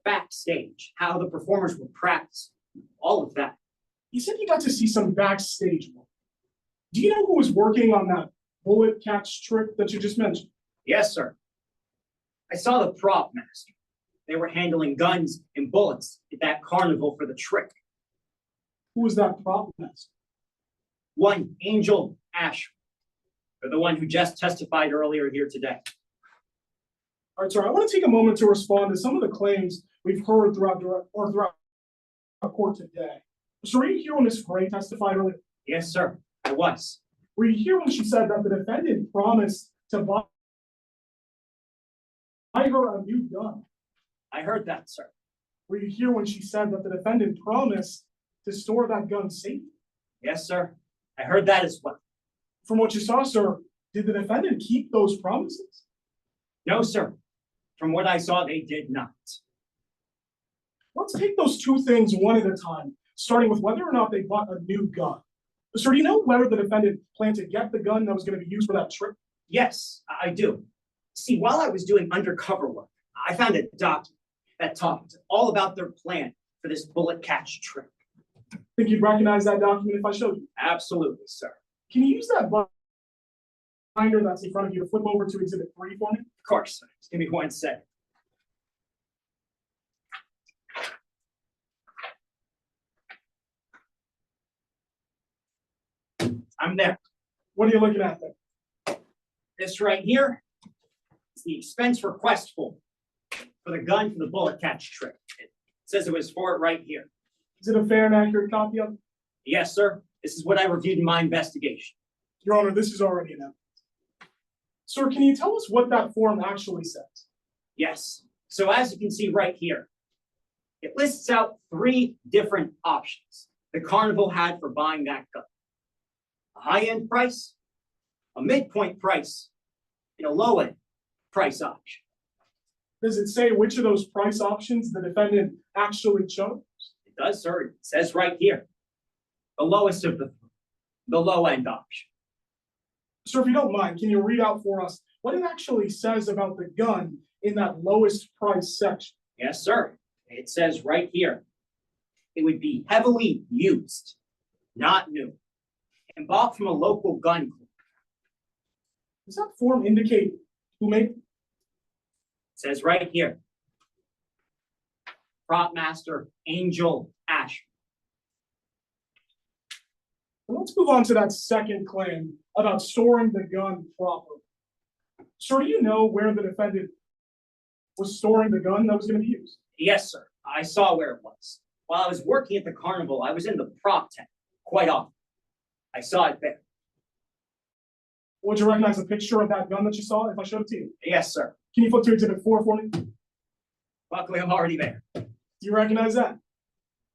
backstage, how the performers would practice, all of that. You said you got to see some backstage work. Do you know who was working on that bullet catch trick that you just mentioned? Yes, sir. I saw the prop master. They were handling guns and bullets at that carnival for the trick. Who was that prop master? One Angel Ashford, the one who just testified earlier here today. All right, sir, I want to take a moment to respond to some of the claims we've heard throughout our court today. So were you here when Ms. Gray testified earlier? Yes, sir, I was. Were you here when she said that the defendant promised to buy her a new gun? I heard that, sir. Were you here when she said that the defendant promised to store that gun safely? Yes, sir. I heard that as well. From what you saw, sir, did the defendant keep those promises? No, sir. From what I saw, they did not. Let's take those two things one at a time, starting with whether or not they bought a new gun. Sir, do you know whether the defendant planned to get the gun that was going to be used for that trick? Yes, I do. See, while I was doing undercover work, I found a document that talked all about their plan for this bullet catch trick. Think you'd recognize that document if I showed you? Absolutely, sir. Can you use that binder that's in front of you to flip over to Exhibit 3 for me? Of course, sir. Just give me 1 second. I'm there. What are you looking at there? This right here is the expense request form for the gun for the bullet catch trick. It says it was for it right here. Is it a fair and accurate copy of it? Yes, sir. This is what I reviewed in my investigation. Your Honor, this is already an evidence. Sir, can you tell us what that form actually says? Yes. So as you can see right here, it lists out 3 different options the carnival had for buying that gun. A high-end price, a midpoint price, and a low-end price option. Does it say which of those price options the defendant actually chose? It does, sir. It says right here. The lowest of the low-end option. Sir, if you don't mind, can you read out for us what it actually says about the gun in that lowest price section? Yes, sir. It says right here. It would be heavily used, not new, and bought from a local gun club. Does that form indicate who made it? It says right here. Prop master Angel Ashford. Well, let's move on to that second claim about storing the gun properly. Sir, do you know where the defendant was storing the gun that was going to be used? Yes, sir. I saw where it was. While I was working at the carnival, I was in the prop tent quite often. I saw it there. Would you recognize a picture of that gun that you saw if I showed it to you? Yes, sir. Can you flip to Exhibit 4 for me? Luckily, I'm already there. Do you recognize that?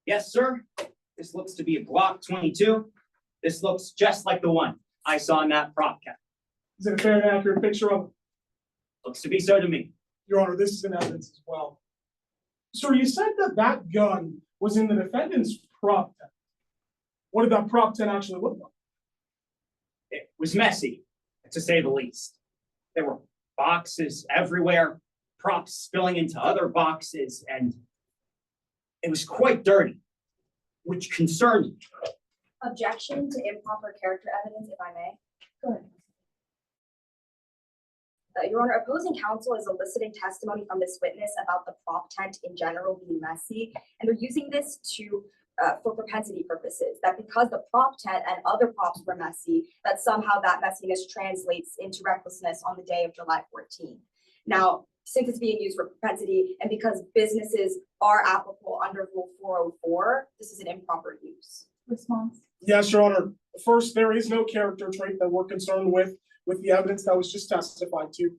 Yes, sir. This looks to be a Glock 22. This looks just like the one I saw in that prop cap. Is it a fair and accurate picture of it? Looks to be so to me. Your Honor, this is in evidence as well. Sir, you said that that gun was in the defendant's prop tent. What did that prop tent actually look like? It was messy, to say the least. There were boxes everywhere, props spilling into other boxes, and it was quite dirty, which concerned me. Objection to improper character evidence, if I may. Go ahead. Your Honor, opposing counsel is eliciting testimony from this witness about the prop tent in general being messy, and they're using this for propensity purposes, that because the prop tent and other props were messy, that somehow that messiness translates into recklessness on the day of July 14th. Now, since it's being used for propensity and because businesses are applicable under Rule 404, this is an improper use. Response? Yes, Your Honor. First, there is no character trait that we're concerned with the evidence that was just testified to.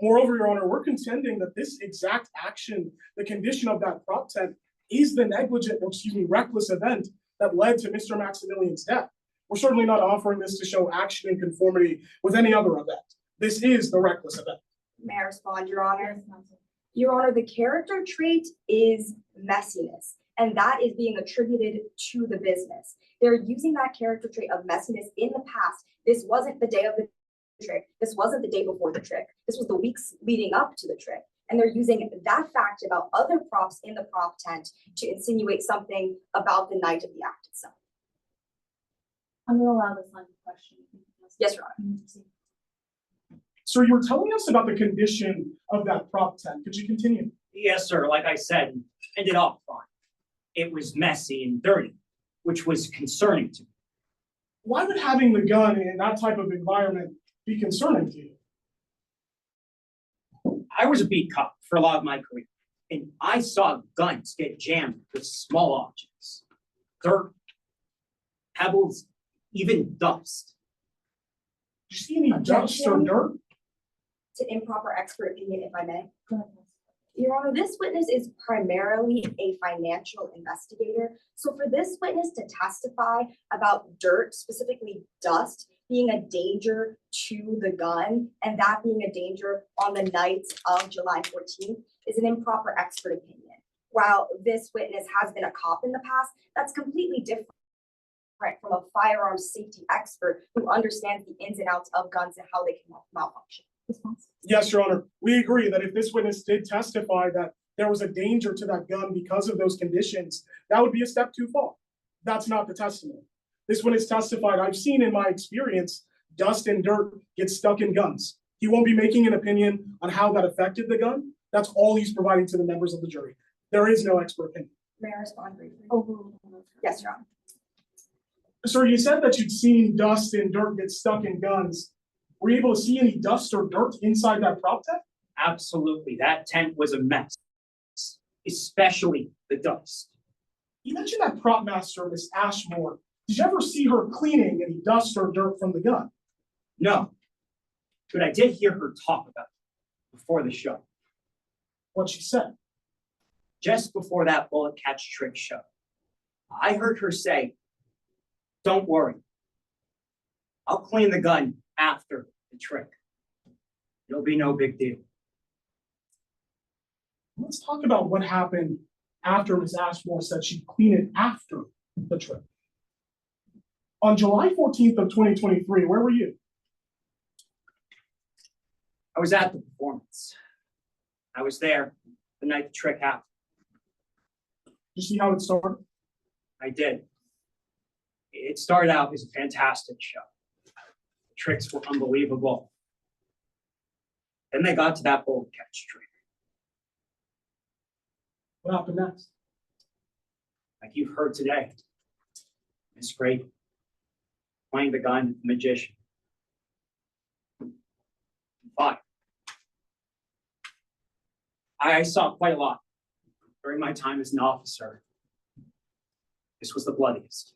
Moreover, Your Honor, we're contending that this exact action, the condition of that prop tent, is the reckless event that led to Mr. Maximilian's death. We're certainly not offering this to show action in conformity with any other event. This is the reckless event. May I respond, Your Honor? Yes, counsel. Your Honor, the character trait is messiness, and that is being attributed to the business. They're using that character trait of messiness in the past. This wasn't the day of the trick. This wasn't the day before the trick. This was the weeks leading up to the trick. And they're using that fact about other props in the prop tent to insinuate something about the night of the act itself. I'm gonna allow this line of questioning. Yes, Your Honor. You may proceed. Sir, you were telling us about the condition of that prop tent. Could you continue? Yes, sir, like I said, ended off fine. It was messy and dirty, which was concerning to me. Why would having the gun in that type of environment be concerning to you? I was a beat cop for a lot of my career, and I saw guns get jammed with small objects, dirt, pebbles, even dust. Did you see any dust or Objection. dirt? To improper expert opinion, if I may. Go ahead. Your Honor, this witness is primarily a financial investigator. So for this witness to testify about dirt, specifically dust, being a danger to the gun, and that being a danger on the night of July 14th is an improper expert opinion. While this witness has been a cop in the past, that's completely different from a firearms safety expert who understands the ins and outs of guns and how they can malfunction. Response? Yes, Your Honor. We agree that if this witness did testify that there was a danger to that gun because of those conditions, that would be a step too far. That's not the testimony. This witness testified, I've seen in my experience, dust and dirt get stuck in guns. He won't be making an opinion on how that affected the gun. That's all he's providing to the members of the jury. There is no expert opinion. May I respond briefly? Overruled. Yes, Your Honor. Sir, you said that you'd seen dust and dirt get stuck in guns. Were you able to see any dust or dirt inside that prop tent? Absolutely, that tent was a mess, especially the dust. You mentioned that prop master, Miss Ashmore. Did you ever see her cleaning any dust or dirt from the gun? No, but I did hear her talk about it before the show. What she said. Just before that bullet catch trick show, I heard her say, "Don't worry, I'll clean the gun after the trick. It'll be no big deal." Let's talk about what happened after Miss Ashmore said she'd clean it after the trick. On July 14th of 2023, where were you? I was at the performance. I was there the night the trick happened. Did you see how it started? I did. It started out as a fantastic show. The tricks were unbelievable. Then they got to that bullet catch trick. What happened next? Like you've heard today. Miss Grady playing the gun, the magician. Fire. I saw quite a lot during my time as an officer. This was the bloodiest.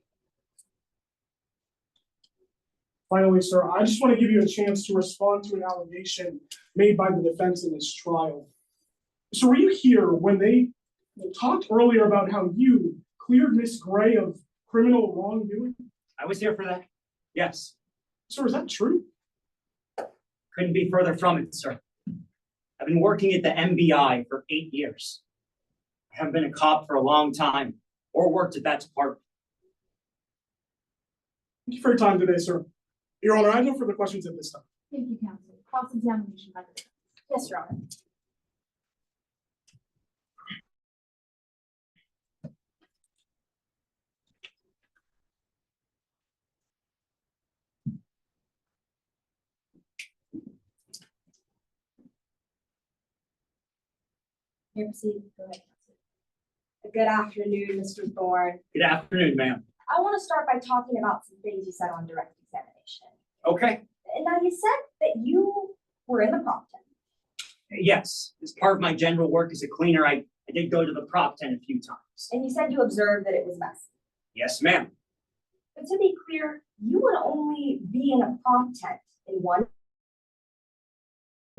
Finally, sir, I just want to give you a chance to respond to an allegation made by the defense in this trial. So were you here when they talked earlier about how you cleared Miss Gray of criminal wrongdoing? I was here for that. Yes, Sir, is that true? couldn't be further from it, sir. I've been working at the MBI for 8 years. I haven't been a cop for a long time or worked at that department. Thank you for your time today, sir. Your Honor, I have no further questions at this time. Thank you, counsel. Cross-examination by the defense. Yes, Your Honor. May I proceed? Go ahead, counsel. Good afternoon, Mr. Thorne. Good afternoon, ma'am. I want to start by talking about some things you said on direct examination. Okay, And now you said that you were in the prop tent. yes, as part of my general work as a cleaner, I did go to the prop tent a few times. And you said you observed that it was messy. Yes, ma'am. But to be clear, you would only be in a prop tent in one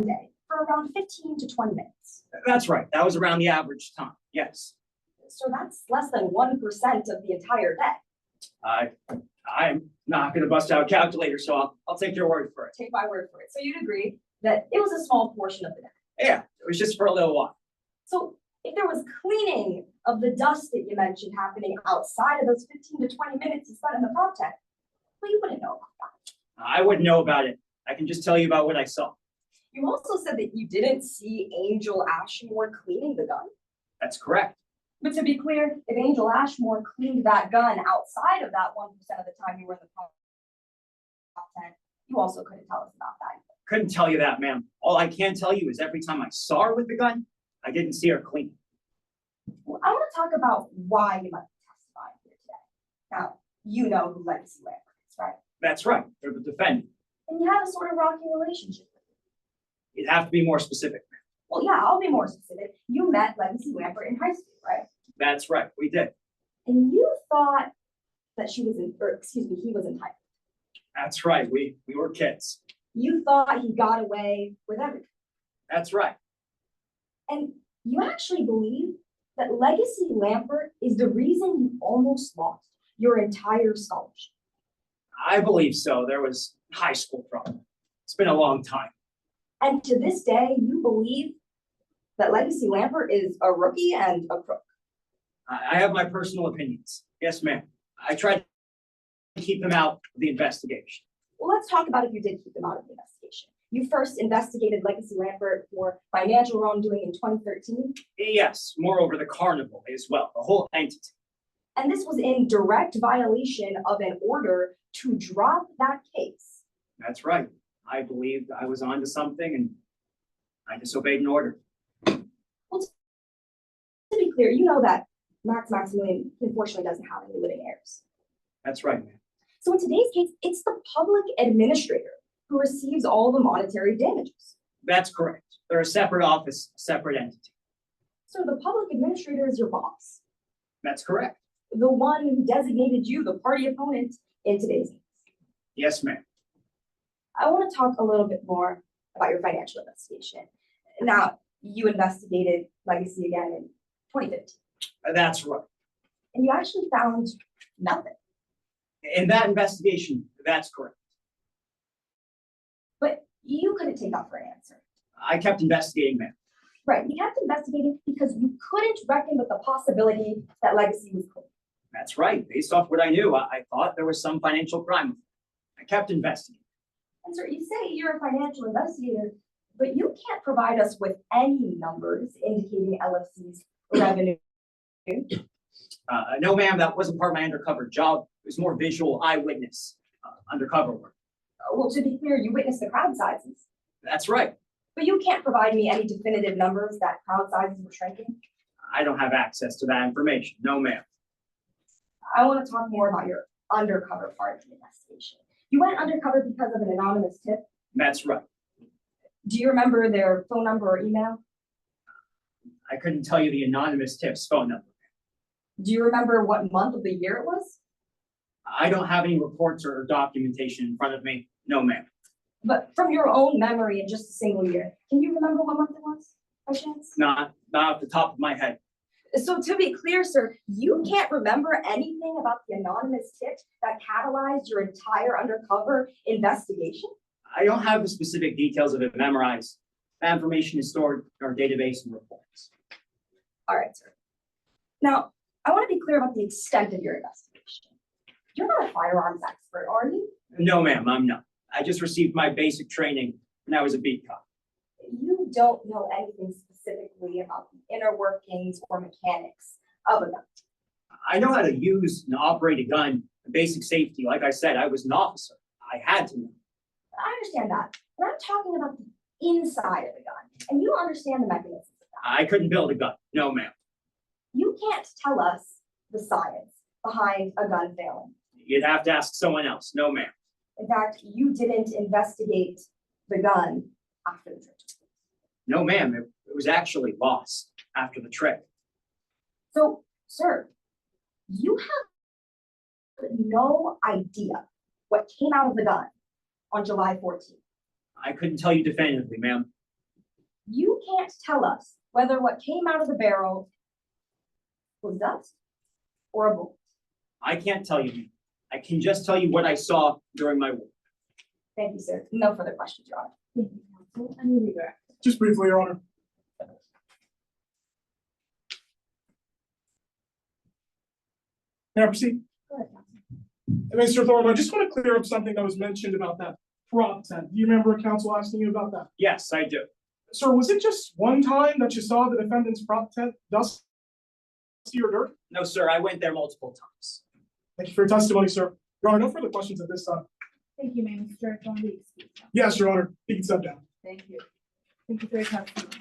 day for around 15 to 20 minutes. That's right. That was around the average time. Yes. So that's less than 1% of the entire day. I'm not going to bust out a calculator, so I'll take your word for it. Take my word for it. So you'd agree that it was a small portion of the day. Yeah, it was just for a little while. So if there was cleaning of the dust that you mentioned happening outside of those 15 to 20 minutes you spent in the prop tent, well, you wouldn't know about that. I wouldn't know about it. I can just tell you about what I saw. You also said that you didn't see Angel Ashmore cleaning the gun. That's correct. But to be clear, if Angel Ashmore cleaned that gun outside of that 1% of the time you were in the prop tent, you also couldn't tell us about that. Couldn't tell you that, ma'am. All I can tell you is every time I saw her with the gun, I didn't see her clean. Well, I want to talk about why you might be testifying here today. Now, you know who Legacy Lambert is, right? That's right. They're the defendant. And you have a sort of rocky relationship with him. You'd have to be more specific. Well, yeah, I'll be more specific. You met Legacy Lambert in high school, right? That's right. We did. And you thought that he was entitled. That's right. We were kids. You thought he got away with everything. That's right. And you actually believe that Legacy Lambert is the reason you almost lost your entire scholarship. I believe so. There was high school trouble. It's been a long time. And to this day, you believe that Legacy Lambert is a rookie and a crook. I have my personal opinions. Yes, ma'am. I tried to keep them out of the investigation. Well, let's talk about if you did keep them out of the investigation. You first investigated Legacy Lambert for financial wrongdoing in 2013, Yes, moreover, the carnival as well, the whole entity. and this was in direct violation of an order to drop that case. That's right. I believed I was onto something and I disobeyed an order. Well, to be clear, you know that Maximilian unfortunately doesn't have any living heirs. That's right, ma'am. So in today's case, it's the public administrator who receives all the monetary damages. That's correct. They're a separate office, a separate entity. So the public administrator is your boss, That's correct. the one who designated you the party opponent in today's case. Yes, ma'am. I want to talk a little bit more about your financial investigation. Now, you investigated Legacy again in 2015, That's right. and you actually found nothing. In that investigation, that's correct. But you couldn't take that for an answer. I kept investigating, ma'am. Right, you kept investigating because you couldn't reckon with the possibility that Legacy was clean. That's right. Based off what I knew, I thought there was some financial crime. I kept investigating. And sir, you say you're a financial investigator, but you can't provide us with any numbers indicating LFC's revenue. No, ma'am, that wasn't part of my undercover job. It was more visual eyewitness undercover work. Well, to be clear, you witnessed the crowd sizes, That's right. but you can't provide me any definitive numbers that crowd sizes were shrinking. I don't have access to that information. No, ma'am. I want to talk more about your undercover part of the investigation. You went undercover because of an anonymous tip. That's right. Do you remember their phone number or email? I couldn't tell you the anonymous tip's phone number. Do you remember what month of the year it was? I don't have any reports or documentation in front of me. No, ma'am. But from your own memory in just a single year, can you remember what month it was, by chance? Not not off the top of my head. So to be clear, sir, you can't remember anything about the anonymous tip that catalyzed your entire undercover investigation? I don't have the specific details of it memorized. That information is stored in our database and reports. All right, sir. Now, I want to be clear about the extent of your investigation. You're not a firearms expert, are you? No, ma'am, I'm not. I just received my basic training when I was a beat cop. You don't know anything specifically about the inner workings or mechanics of a gun. I know how to use and operate a gun, basic safety. Like I said, I was an officer. I had to know. I understand that, but I'm talking about the inside of the gun, and you don't understand the mechanisms of that. I couldn't build a gun. No, ma'am. You can't tell us the science behind a gun failing. You'd have to ask someone else. No, ma'am. In fact, you didn't investigate the gun after the trip. No, ma'am. It was actually lost after the trip. So, sir, you have no idea what came out of the gun on July 14th. I couldn't tell you definitively, ma'am. You can't tell us whether what came out of the barrel was dust or a bullet. I can't tell you, ma'am. I can just tell you what I saw during my work. Thank you, sir. No further questions, Your Honor. Thank you, counsel. Any redirect? Just briefly, Your Honor. May I proceed? Go ahead, counsel. Mr. Thorne, I just want to clear up something that was mentioned about that prop tent. Do you remember counsel asking you about that? Yes, I do. Sir, was it just one time that you saw the defendant's prop tent dusty or dirt? No, sir. I went there multiple times. Thank you for your testimony, sir. Your Honor, no further questions at this time. Thank you, ma'am. Mr. Thorne, will you excuse me? Yes, Your Honor. You can step down. Thank you. Thank you for your testimony.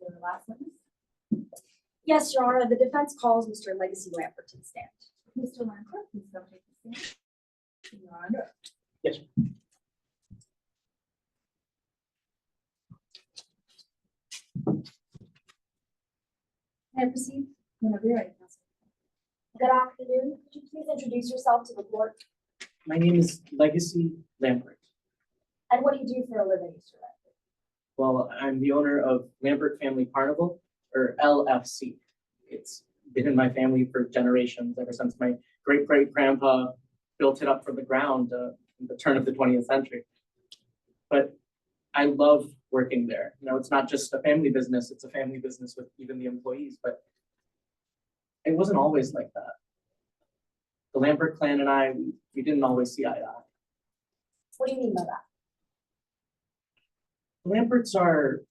Your last witness, Yes, Your Honor, the defense calls Mr. Legacy Lampert to the stand. Mr. Lampert, please come take the stand. Your Honor. Yes. May I proceed? Whenever you're ready, counsel. Good afternoon. Could you please introduce yourself to the court? My name is Legacy Lampert. And what do you do for a living, Mr. Lampert? Well, I'm the owner of Lampert Family Carnival, or LFC. It's been in my family for generations, ever since my great-great-grandpa built it up from the ground in the turn of the 20th century. But I love working there. You know, it's not just a family business, it's a family business with even the employees, but it wasn't always like that. The Lampert clan and I, we didn't always see eye to eye. What do you mean by that? The Lamperts are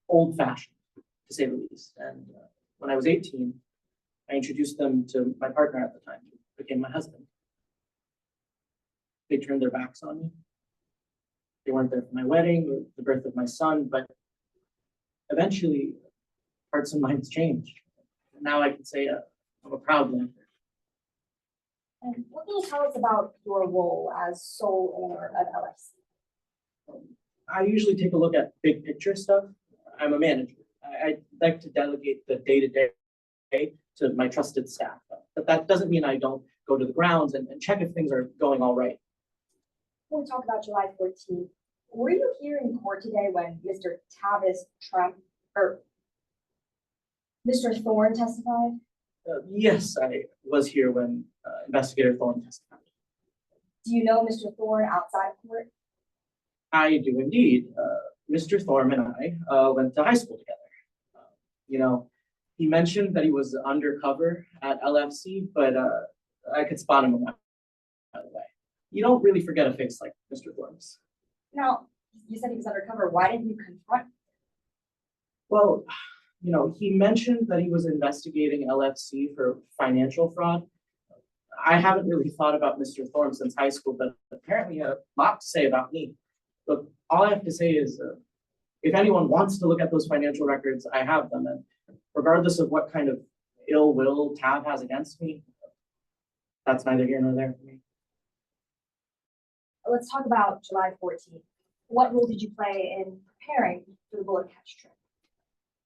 old-fashioned, to say the least. And when I was 18, I introduced them to my partner at the time, who became my husband. They turned their backs on me. They weren't there for my wedding or the birth of my son, but eventually hearts and minds changed. Now I can say I'm a proud Lampert. And what can you tell us about your role as sole owner of LFC? I usually take a look at big picture stuff. I'm a manager. I like to delegate the day-to-day to my trusted staff. But that doesn't mean I don't go to the grounds and check if things are going all right. When we talk about July 14th, were you here in court today when Mr. Tavis Trump or Mr. Thorne testified? Yes, I was here when Investigator Thorne testified. Do you know Mr. Thorne outside of court? I do indeed. Mr. Thorne and I went to high school together. You know, he mentioned that he was undercover at LFC, but I could spot him a mile away. You don't really forget a face like Mr. Thorne's. Now, you said he was undercover. Why didn't you confront him? Well, you know, he mentioned that he was investigating LFC for financial fraud. I haven't really thought about Mr. Thorne since high school, but apparently he had a lot to say about me. Look, all I have to say is, if anyone wants to look at those financial records, I have them. And regardless of what kind of ill will Tab has against me, that's neither here nor there for me. Let's talk about July 14th. What role did you play in preparing for the bullet catch trip?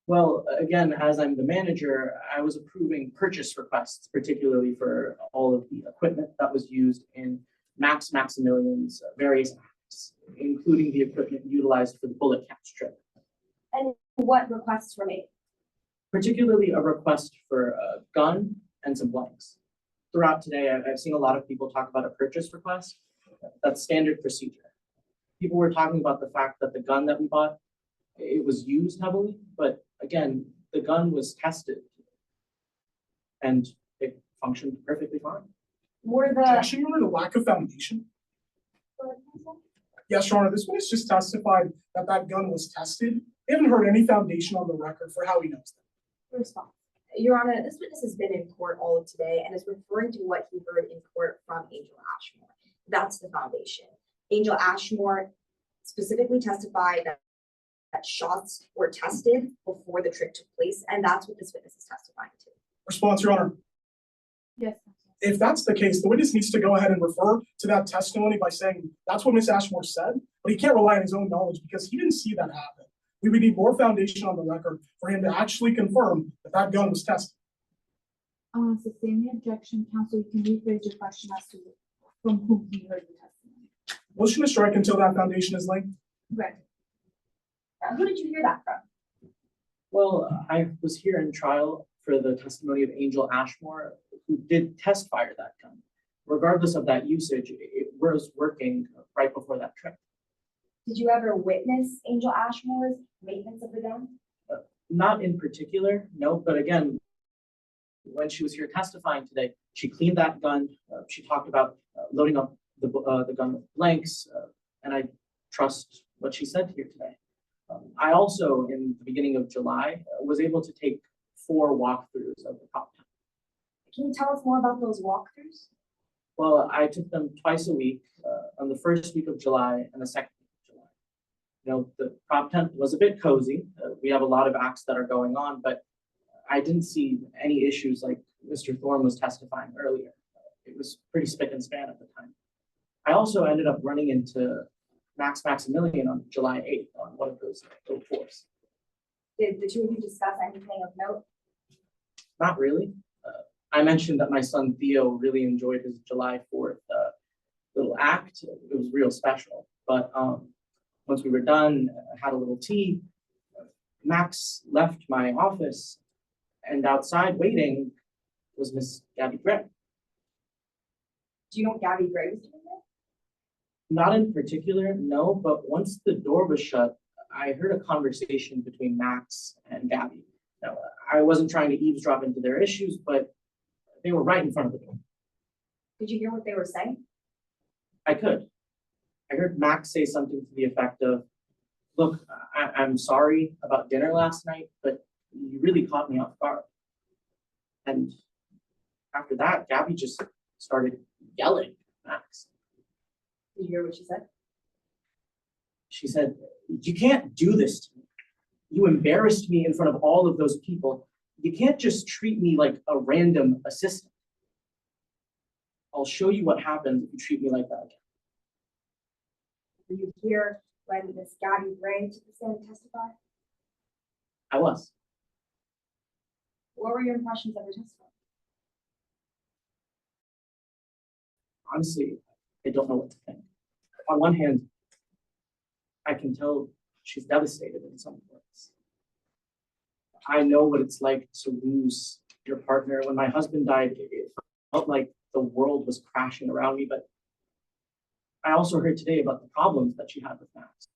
Well, again, as I'm the manager, I was approving purchase requests, particularly for all of the equipment that was used in Maximilian's various acts, including the equipment utilized for the bullet catch trip. And what requests were made? Particularly a request for a gun and some blanks. Throughout today, I've seen a lot of people talk about a purchase request. That's standard procedure. People were talking about the fact that the gun that we bought, it was used heavily, but again, the gun was tested and it functioned perfectly fine. Were the, Objection, Your Honor, the lack of foundation. Yes, Your Honor, this witness just testified that that gun was tested. We haven't heard any foundation on the record for how he knows that. response. Your Honor, this witness has been in court all of today and is referring to what he heard in court from Angel Ashmore. That's the foundation. Angel Ashmore specifically testified that shots were tested before the trick took place, and that's what this witness is testifying to. Response, Your Honor. Yes. If that's the case, the witness needs to go ahead and refer to that testimony by saying that's what Ms. Ashmore said, but he can't rely on his own knowledge because he didn't see that happen. We would need more foundation on the record for him to actually confirm that that gun was tested. Sustain the objection, counsel, you can rephrase your question as to from whom you heard the testimony. Motion to strike until that foundation is laid. Right. Who did you hear that from? Well, I was here in trial for the testimony of Angel Ashmore, who did test fire that gun. Regardless of that usage, it was working right before that trip. Did you ever witness Angel Ashmore's maintenance of the gun? Not in particular, no, but again, when she was here testifying today, she cleaned that gun. She talked about loading up the gun with blanks, and I trust what she said here today. I also, in the beginning of July, was able to take 4 walkthroughs of the prop tent. Can you tell us more about those walkthroughs? Well, I took them twice a week, on the first week of July and the second week of July. You know, the prop tent was a bit cozy. We have a lot of acts that are going on, but I didn't see any issues like Mr. Thorne was testifying earlier. It was pretty spick and span at the time. I also ended up running into Maximilian on July 8th on one of those 04s. Did the two of you discuss anything of note? Not really. I mentioned that my son Theo really enjoyed his July 4th little act. It was real special. But once we were done, had a little tea, Max left my office, and outside waiting was Miss Gabby Gray. Do you know what Gabby Gray was doing there? Not in particular, no, but once the door was shut, I heard a conversation between Max and Gabby. Now, I wasn't trying to eavesdrop into their issues, but they were right in front of the door. Did you hear what they were saying? I could. I heard Max say something to the effect of, look, I'm sorry about dinner last night, but you really caught me off guard. And after that, Gabby just started yelling at Max. Did you hear what she said? She said, you can't do this to me. You embarrassed me in front of all of those people. You can't just treat me like a random assistant. I'll show you what happens if you treat me like that again. Were you here when Miss Gabby Gray took the stand and testified? I was. What were your impressions of her testimony? Honestly, I don't know what to think. On one hand, I can tell she's devastated in some ways. I know what it's like to lose your partner. When my husband died, it felt like the world was crashing around me, but I also heard today about the problems that she had with Max.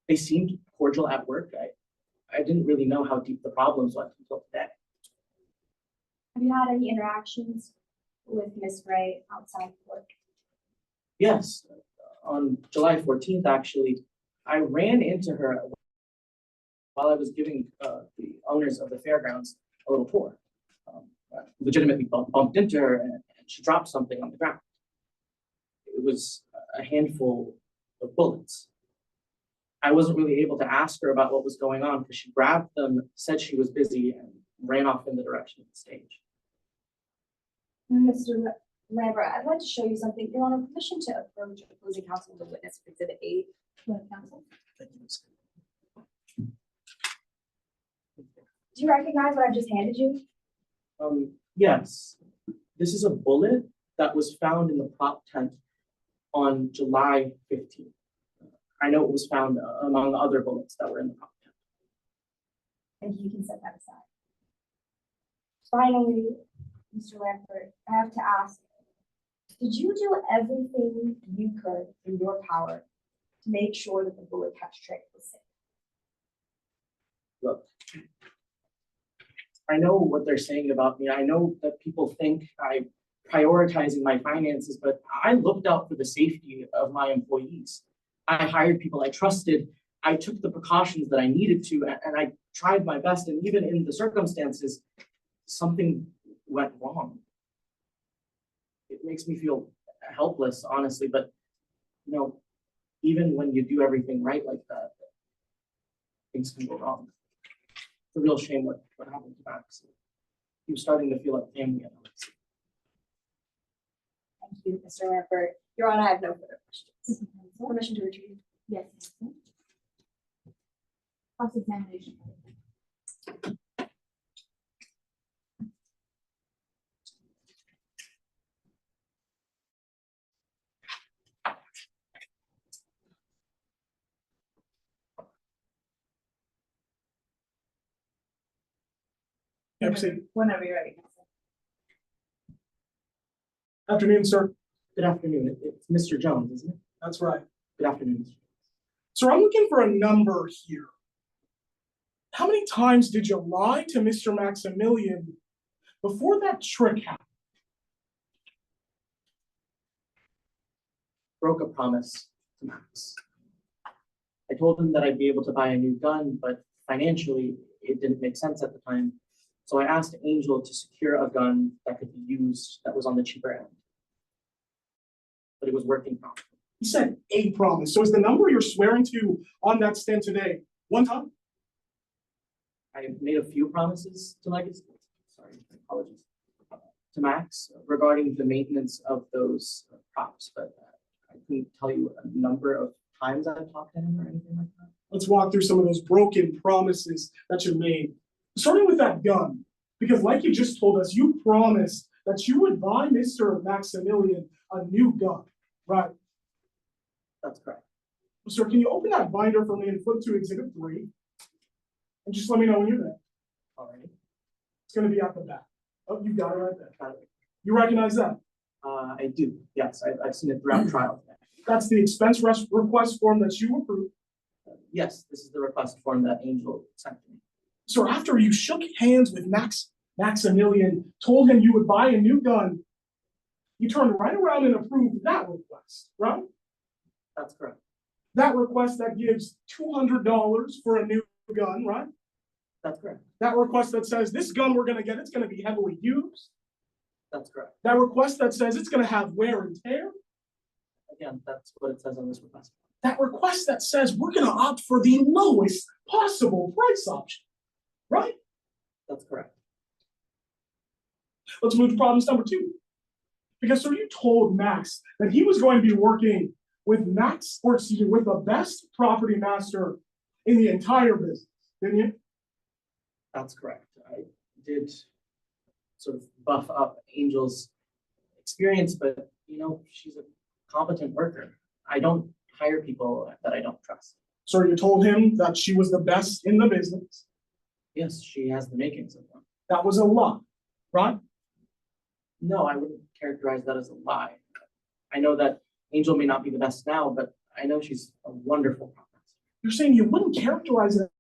They seemed cordial at work. I didn't really know how deep the problems went until today. Have you had any interactions with Miss Gray outside of work? Yes, on July 14th, actually, I ran into her while I was giving the owners of the fairgrounds a little tour. Legitimately bumped into her and she dropped something on the ground. It was a handful of bullets. I wasn't really able to ask her about what was going on because she grabbed them, said she was busy, and ran off in the direction of the stage. Mr. Lambert, I'd like to show you something. You're on a permission to approach opposing counsel to witness Exhibit 8. Go ahead, counsel. you recognize what I just handed you? Yes, this is a bullet that was found in the prop tent on July 15th. I know it was found among other bullets that were in the prop tent. And you can set that aside. Finally, Mr. Lampert, I have to ask, did you do everything you could in your power to make sure that the bullet catch trick was safe? Look, I know what they're saying about me. I know that people think I'm prioritizing my finances, but I looked out for the safety of my employees. I hired people I trusted. I took the precautions that I needed to, and I tried my best. And even in the circumstances, something went wrong. It makes me feel helpless, honestly, but you know, even when you do everything right like that, things can go wrong. It's a real shame what happened to Max. He was starting to feel like family at least. Thank you, Mr. Lampert. Your Honor, I have no further questions. Permission to retrieve. Yes. Cross-examination. Yeah, proceed. Whenever you're ready. Afternoon, sir. Good afternoon. It's Mr. Jones, isn't it? That's right. Good afternoon, Mr. Sir, I'm looking for a number here. How many times did you lie to Mr. Maximilian before that trick happened? Broke a promise to Max. I told him that I'd be able to buy a new gun, but financially it didn't make sense at the time. So I asked Angel to secure a gun that could be used that was on the cheaper end. But it was working properly. He said a promise. So is the number you're swearing to on that stand today one time? I made a few promises to Legacy, sorry, apologies, to Max regarding the maintenance of those props, but I couldn't tell you a number of times I've talked to him or anything like that. Let's walk through some of those broken promises that you made. Starting with that gun, because like you just told us, you promised that you would buy Mr. Maximilian a new gun, right? That's correct. Sir, can you open that binder for me and flip to Exhibit 3? And just let me know when you're there. Alrighty. It's going to be at the back. Oh, you got it right there. Got it. You recognize that? I do, yes, I've seen it throughout trial. That's the expense request form that you approved. Yes, this is the request form that Angel sent to me. So after you shook hands with Maximilian, told him you would buy a new gun, you turned right around and approved that request, right? That's correct. That request that gives $200 for a new gun, right? That's correct. That request that says this gun we're going to get, it's going to be heavily used. That's correct. That request that says it's going to have wear and tear. Again, that's what it says on this request. That request that says we're going to opt for the lowest possible price option, right? That's correct. Let's move to problems number 2. Because sir, you told Max that he was going to be working with with the best property master in the entire business, didn't you? That's correct. I did sort of buff up Angel's experience, but you know, she's a competent worker. I don't hire people that I don't trust. So you told him that she was the best in the business. Yes, she has the makings of one. That was a lie, right? No, I wouldn't characterize that as a lie. I know that Angel may not be the best now, but I know she's a wonderful property. You're saying you wouldn't characterize it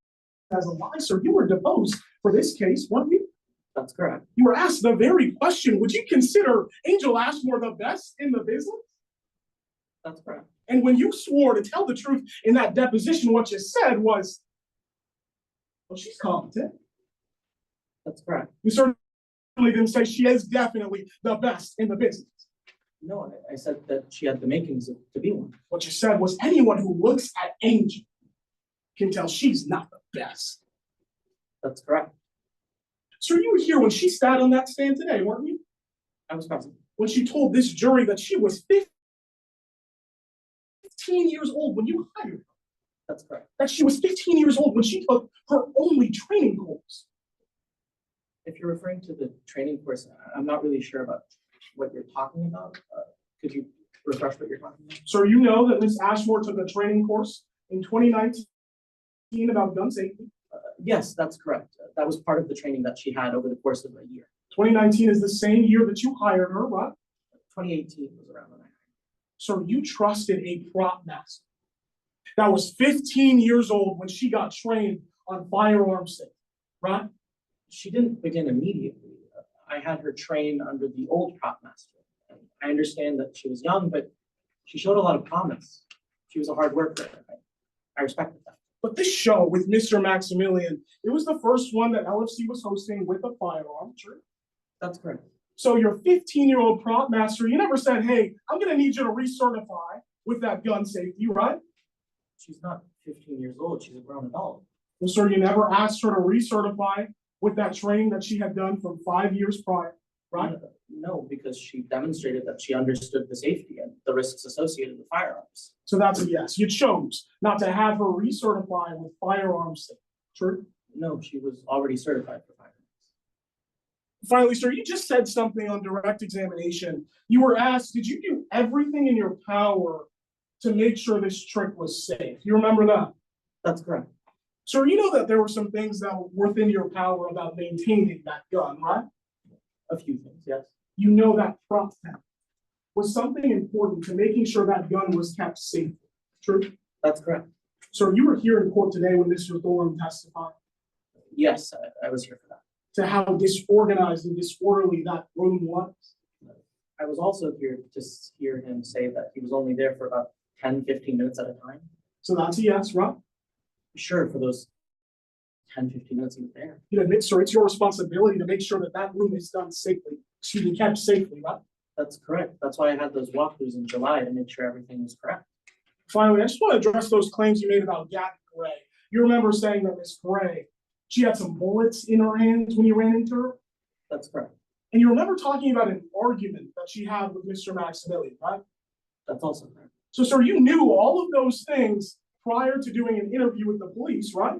as a lie, sir. You were deposed for this case, weren't you? That's correct. You were asked the very question, would you consider Angel Ashmore the best in the business? That's correct. And when you swore to tell the truth in that deposition, what you said was, well, she's competent. That's correct. You certainly didn't say she is definitely the best in the business. No, I said that she had the makings to be one. What you said was anyone who looks at Angel can tell she's not the best. That's correct. Sir, you were here when she sat on that stand today, weren't you? I was present. When she told this jury that she was 15 years old when you hired her. That's correct. That she was 15 years old when she took her only training course. If you're referring to the training course, I'm not really sure about what you're talking about. Could you refresh what you're talking about? Sir, you know that Ms. Ashmore took a training course in 2019 about gun safety. Yes, that's correct. That was part of the training that she had over the course of a year. 2019 is the same year that you hired her, right? 2018 was around when I. Sir, you trusted a prop master that was 15 years old when she got trained on firearms safety, right? She didn't begin immediately. I had her train under the old prop master. And I understand that she was young, but she showed a lot of promise. She was a hard worker. I respected that. But this show with Mr. Maximilian, it was the first one that LFC was hosting with a firearm, true? That's correct. So your 15-year-old prop master, you never said, hey, I'm gonna need you to recertify with that gun safety, right? She's not 15 years old. She's a grown adult. Well, sir, you never asked her to recertify with that training that she had done from 5 years prior, right? No, because she demonstrated that she understood the safety and the risks associated with firearms. So that's a yes. You chose not to have her recertify with firearms safety, true? No, she was already certified for firearms. Finally, sir, you just said something on direct examination. You were asked, did you do everything in your power to make sure this trip was safe? You remember that? That's correct. Sir, you know that there were some things that were within your power about maintaining that gun, right? A few things, yes. You know that prop tech was something important to making sure that gun was kept safe, true? That's correct. Sir, you were here in court today when Mr. Thorne testified Yes, I was here for that. to how disorganized and disorderly that room was. I was also here to hear him say that he was only there for about 10, 15 minutes at a time. So that's a yes, right? Sure, for those 10, 15 minutes he was there. You admit, sir, it's your responsibility to make sure that that room is done safely, kept safely, right? That's correct. That's why I had those walkthroughs in July to make sure everything was correct. Finally, I just want to address those claims you made about Gabby Gray. You remember saying that Miss Gray, she had some bullets in her hands when you ran into her? That's correct. And you remember talking about an argument that she had with Mr. Maximilian, right? That's also correct. So, sir, you knew all of those things prior to doing an interview with the police, right?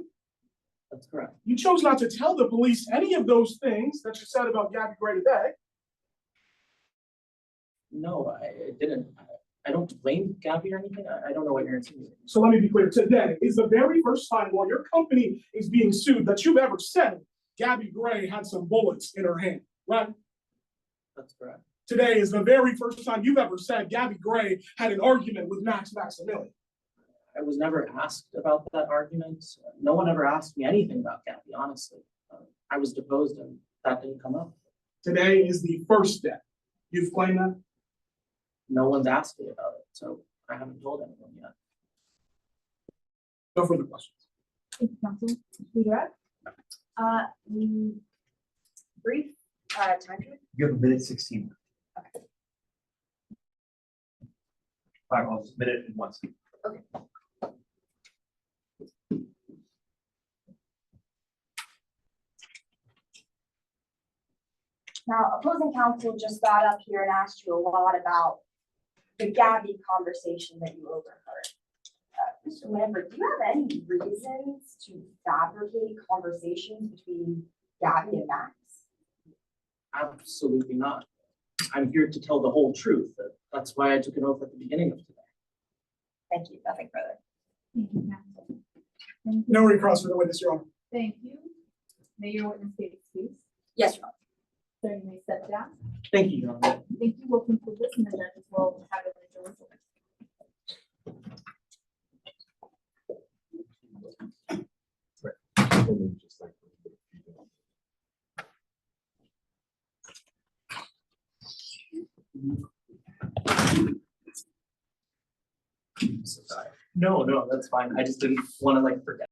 That's correct. You chose not to tell the police any of those things that you said about Gabby Gray today. No, I didn't. I don't blame Gabby or anything. I don't know what you're insinuating. So let me be clear, today is the very first time while your company is being sued that you've ever said Gabby Gray had some bullets in her hand, right? That's correct. Today is the very first time you've ever said Gabby Gray had an argument with Maximilian. I was never asked about that argument. No one ever asked me anything about Gabby, honestly. I was deposed and that didn't come up. Today is the first day. You've claimed that? No one's asked me about it, so I haven't told anyone yet. No further questions. Thank you, Counsel. Redirect. Brief, time period? You have a minute 16. Okay. All right, I'll submit it in once. Okay. Now, opposing counsel just got up here and asked you a lot about the Gabby conversation that you overheard. Mr. Lambert, do you have any reasons to fabricate conversations between Gabby and Max? Absolutely not. I'm here to tell the whole truth. That's why I took an oath at the beginning of today. Thank you, nothing further. Thank you, Counsel. Thank you. No recross for the witness, Your Honor. Thank you. May your witness be excused. Yes, Your Honor. Sir, you may step down. Thank you, Your Honor. Thank you. We'll conclude this and the judges will have it in the report. No, that's fine. I just didn't want to forget.